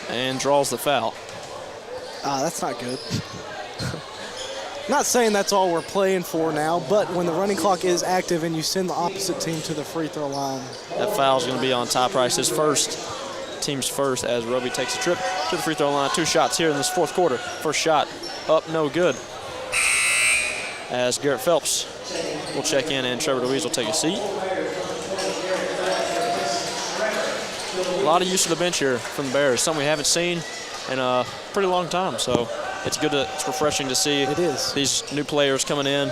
and draws the foul. That's not good. Not saying that's all we're playing for now, but when the running clock is active and you send the opposite team to the free throw line. That foul is going to be on Ty Price, his team's first, as Roby takes a trip to the free throw line. 2 shots here in this fourth quarter. First shot up, no good. As Garrett Phelps will check in and Trevor DeWeese will take a seat. lot of use of the bench here from the Bears, something we haven't seen in a pretty long time. So it's refreshing to see these new players coming in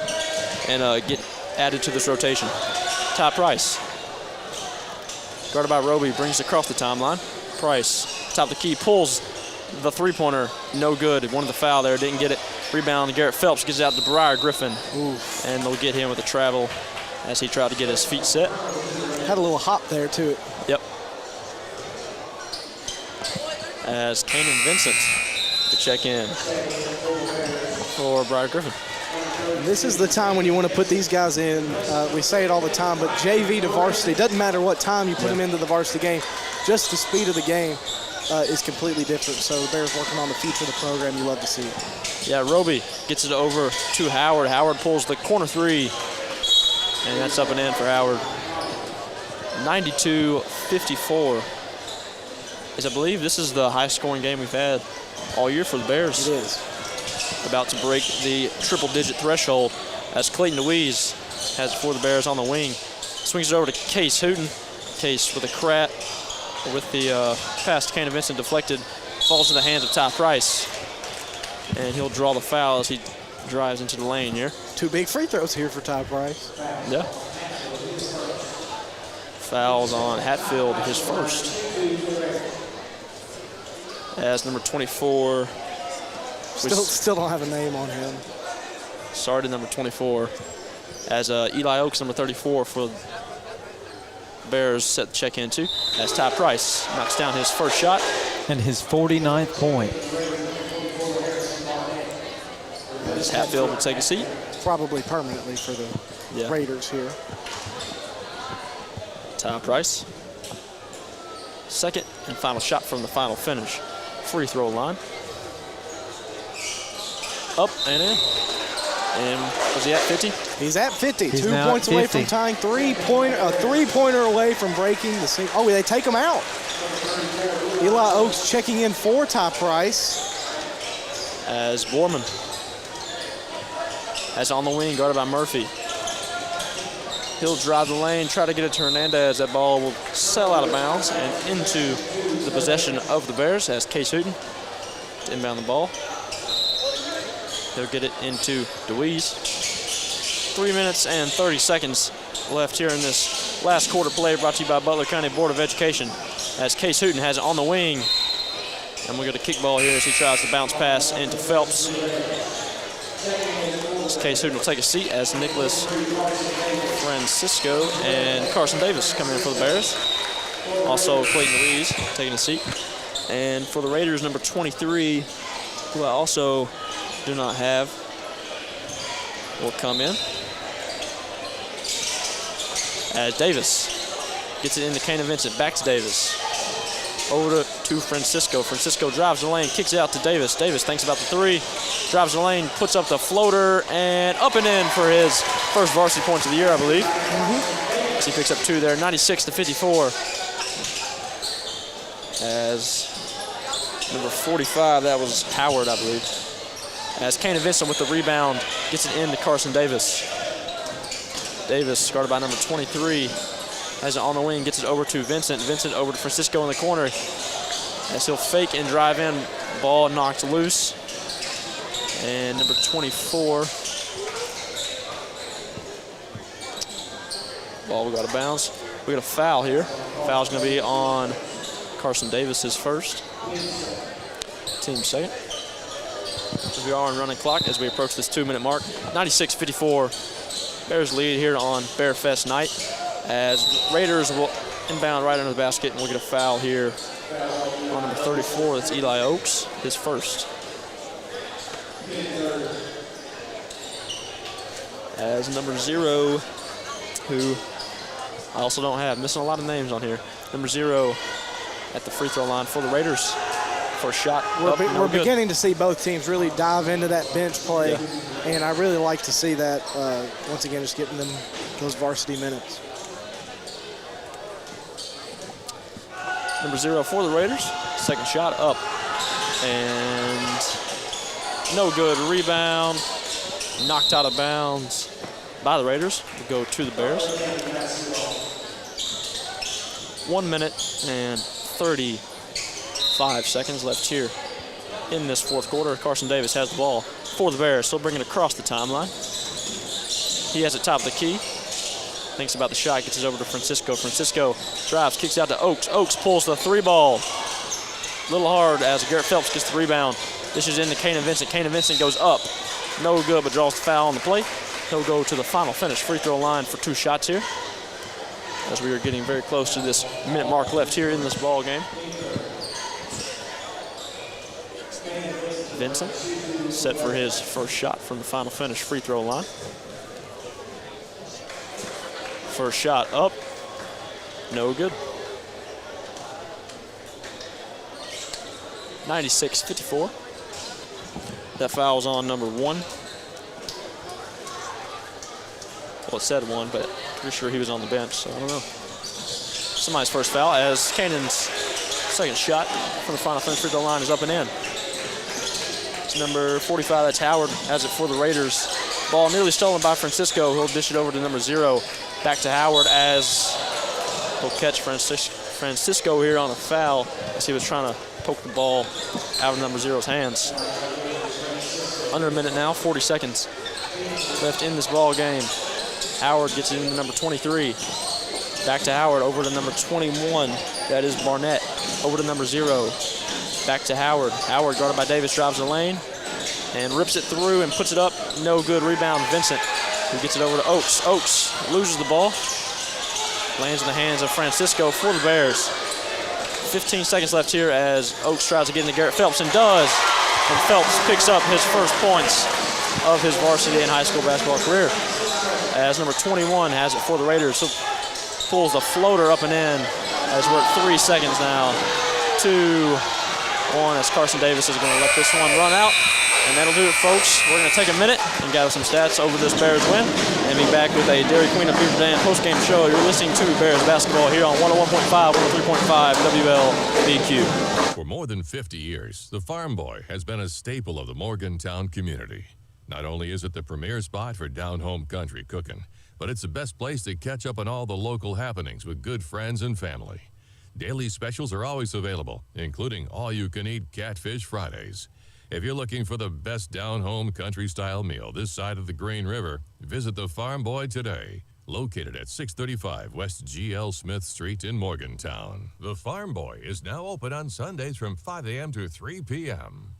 and get added to this rotation. Ty Price, guarded by Roby, brings it across the timeline. Price, top of the key, pulls the three-pointer, no good. Wanted the foul there, didn't get it. Rebound, Garrett Phelps gives it out to Briar Griffin. And they'll get him with a travel as he tried to get his feet set. Had a little hop there to it. Yep. As Kanan Vincent to check in for Briar Griffin. This is the time when you want to put these guys in. We say it all the time, but JV to varsity, doesn't matter what time you put them into the varsity game, just the speed of the game is completely different. So the Bears working on the future of the program, you love to see. Yeah, Roby gets it over to Howard. Howard pulls the corner three, and that's up and in for Howard. 92-54. I believe this is the highest scoring game we've had all year for the Bears. It is. About to break the triple-digit threshold as Clayton Louise has it for the Bears on the wing. Swings it over to Case Hooten. Case with a crack with the pass to Kanan Vincent deflected. Falls in the hands of Ty Price. And he'll draw the foul as he drives into the lane here. 2 big free throws here for Ty Price. Yeah. Fouls on Hatfield, his first. As number 24. Still don't have a name on him. Sorry to number 24. As Eli Oaks, number 34 for Bears, set the check in too. As Ty Price knocks down his first shot. And his 49th point. As Hatfield will take a seat. Probably permanently for the Raiders here. Ty Price. Second and final shot from the final finish. Free throw line. Up and in. And was he at 50? He's at 50. He's 2 now points at away 50. from tying. Three-pointer away from breaking the single. Oh, they take him out. Eli Oaks checking in for Ty Price. As Borman has on the wing, guarded by Murphy. He'll drive the lane, try to get it to Hernandez. That ball will sail out of bounds and into the possession of the Bears as Case Hooten to inbound the ball. He'll get it into DeWeese. 3 minutes and 30 seconds left here in this last quarter play, brought to you by Butler County Board of Education. As Case Hooten has it on the wing. And we'll get a kickball here as he tries to bounce pass into Phelps. This Case Hooten will take a seat as Nicholas Francisco and Carson Davis come in for the Bears. Also Clayton Louise taking a seat. And for the Raiders, number 23, who I also do not have, will come in. As Davis gets it into Kanan Vincent, back to Davis. Over to Francisco. Francisco drives the lane, kicks it out to Davis. Davis thinks about the three, drives the lane, puts up the floater, and up and in for his first varsity points of the year, I believe. As he picks up 2 there, 96-54. As number 45, that was Howard, I believe. As Kanan Vincent with the rebound gets it in to Carson Davis. Davis, guarded by number 23. Has it on the wing, gets it over to Vincent. Vincent over to Francisco in the corner. As he'll fake and drive in, ball knocked loose. And number 24. Ball will go out of bounds. We got a foul here. Foul's gonna be on Carson Davis, his first. Team second. As we are on running clock as we approach this 2-minute mark. 96-54. Bears lead here on Bear Fest night. As Raiders will inbound right under the basket, and we'll get a foul here on number 34. That's Eli Oaks, his first. As number 0, who I also don't have, missing a lot of names on here. Number 0 at the free throw line for the Raiders. First shot. We're beginning to see both teams really dive into that bench play, and I really like to see that, once again, just getting them those varsity minutes. Number 0 for the Raiders. Second shot up. And no good. Rebound. Knocked out of bounds by the Raiders. We'll go to the Bears. 1 minute and 35 seconds left here in this fourth quarter. Carson Davis has the ball for the Bears. Still bringing it across the timeline. He has it top of the key. Thinks about the shot, gets it over to Francisco. Francisco drives, kicks out to Oaks. Oaks pulls the three ball. A little hard as Garrett Phelps gets the rebound. This is into Kanan Vincent. Kanan Vincent goes up. No good, but draws the foul on the play. He'll go to the final finish free throw line for 2 shots here, as we are getting very close to this minute mark left here in this ball game. Vincent set for his first shot from the final finish free throw line. First shot up, no good. 96-54. That foul's on number 1. Well, it said 1, but pretty sure he was on the bench, so I don't know. Somebody's first foul as Kanan's second shot from the final finish free throw line is up and in. It's number 45, that's Howard, has it for the Raiders. Ball nearly stolen by Francisco. He'll dish it over to number 0. Back to Howard as he'll catch Francisco here on a foul as he was trying to poke the ball out of number 0's hands. Under a minute now, 40 seconds left in this ball game. Howard gets it into number 23. Back to Howard, over to number 21. That is Barnett. Over to number 0. Back to Howard. Howard, guarded by Davis, drives the lane and rips it through and puts it up. No good. Rebound, Vincent, who gets it over to Oaks. Oaks loses the ball. Lands in the hands of Francisco for the Bears. 15 seconds left here as Oaks tries to get into Garrett Phelps and does. And Phelps picks up his first points of his varsity and high school basketball career, as number 21 has it for the Raiders. So pulls the floater up and in as we're at 3 seconds now. 2-1 as Carson Davis is going to let this one run out. And that'll do it, folks. We're going to take a minute and gather some stats over this Bears win and be back with a Dairy Queen of Beaver Dam post-game show. You're listening to Bears basketball here on 101.5, 103.5 WLBQ. For more than 50 years, the Farm Boy has been a staple of the Morgantown community. Not only is it the premier spot for down-home country cooking, but it's the best place to catch up on all the local happenings with good friends and family. Daily specials are always available, including all-you-can-eat Catfish Fridays. If you're looking for the best down-home country-style meal this side of the Green River, visit the Farm Boy today. Located at 635 West G.L. Smith Street in Morgantown. The Farm Boy is now open on Sundays from 5 a.m. to 3 p.m.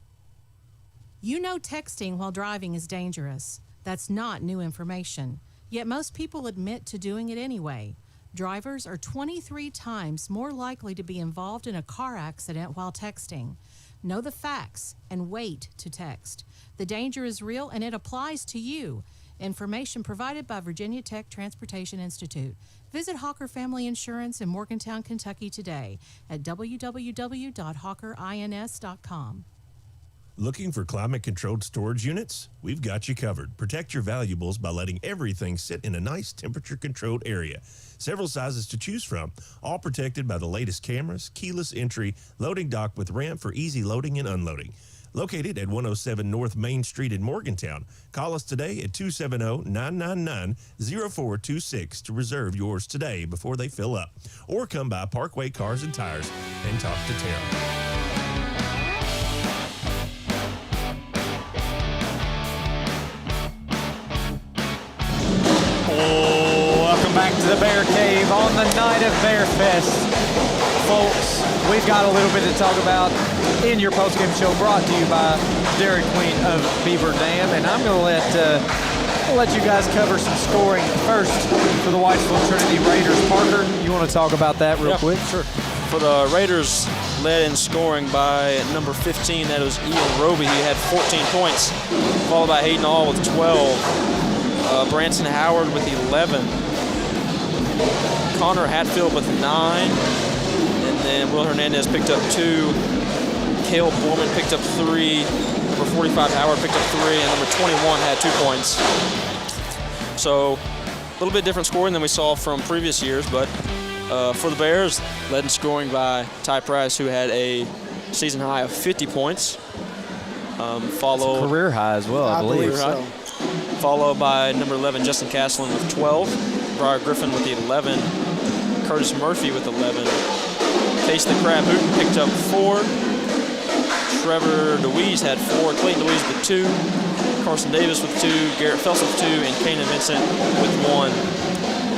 You know texting while driving is dangerous. That's not new information. Yet most people admit to doing it anyway. Drivers are 23 times more likely to be involved in a car accident while texting. Know the facts and wait to text. The danger is real and it applies to you. Information provided by Virginia Tech Transportation Institute. Visit Hawker Family Insurance in Morgantown, Kentucky today at www.hawkerins.com. Looking for climate-controlled storage units? We've got you covered. Protect your valuables by letting everything sit in a nice temperature-controlled area. Several sizes to choose from, all protected by the latest cameras, keyless entry, loading dock with ramp for easy loading and unloading. Located at 107 North Main Street in Morgantown. Call us today at 270-999-0426 to reserve yours today before they fill up. Or come by Parkway Cars and Tires and talk to Tara. Welcome back to the Bear Cave on the night of Bear Fest. Folks, we've got a little bit to talk about in your postgame show brought to you by Dairy Queen of Beaver Dam. And I'm going to let you guys cover some scoring first for the Whitesville Trinity Raiders. Parker, you want to talk about that real quick? Sure. For the Raiders, led in scoring by number 15, that was Ian Roby. He had 14 points, followed by Hayden Hall with 12. Branson Howard with 11. Connor Hatfield with 9. And then Will Hernandez picked up 2. Caleb Borman picked up 3. Number 45, Howard, picked up 3. And number 21 had 2 points. So a little bit different scoring than we saw from previous years. But for the Bears, led in scoring by Ty Price, who had a season high of 50 points. Followed career high as well, I believe. So. Followed by number 11, Justin Castlin with 12. Briar Griffin with 11. Curtis Murphy with 11. Case the Crab Hooten picked up 4. Trevor DeWeese had 4. Clayton DeWeese with 2. Carson Davis with 2. Garrett Phelps with 2. And Kanan Vincent with 1.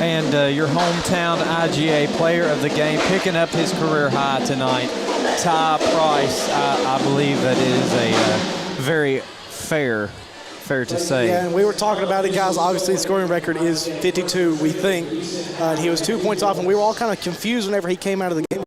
And your hometown IGA player of the game picking up his career high tonight, Ty Price. I believe that is a very fair to say. Yeah, and we were talking about it, guys. Obviously, the scoring record is 52, we think. He was 2 points off, and we were all kind of confused whenever he came out of the game.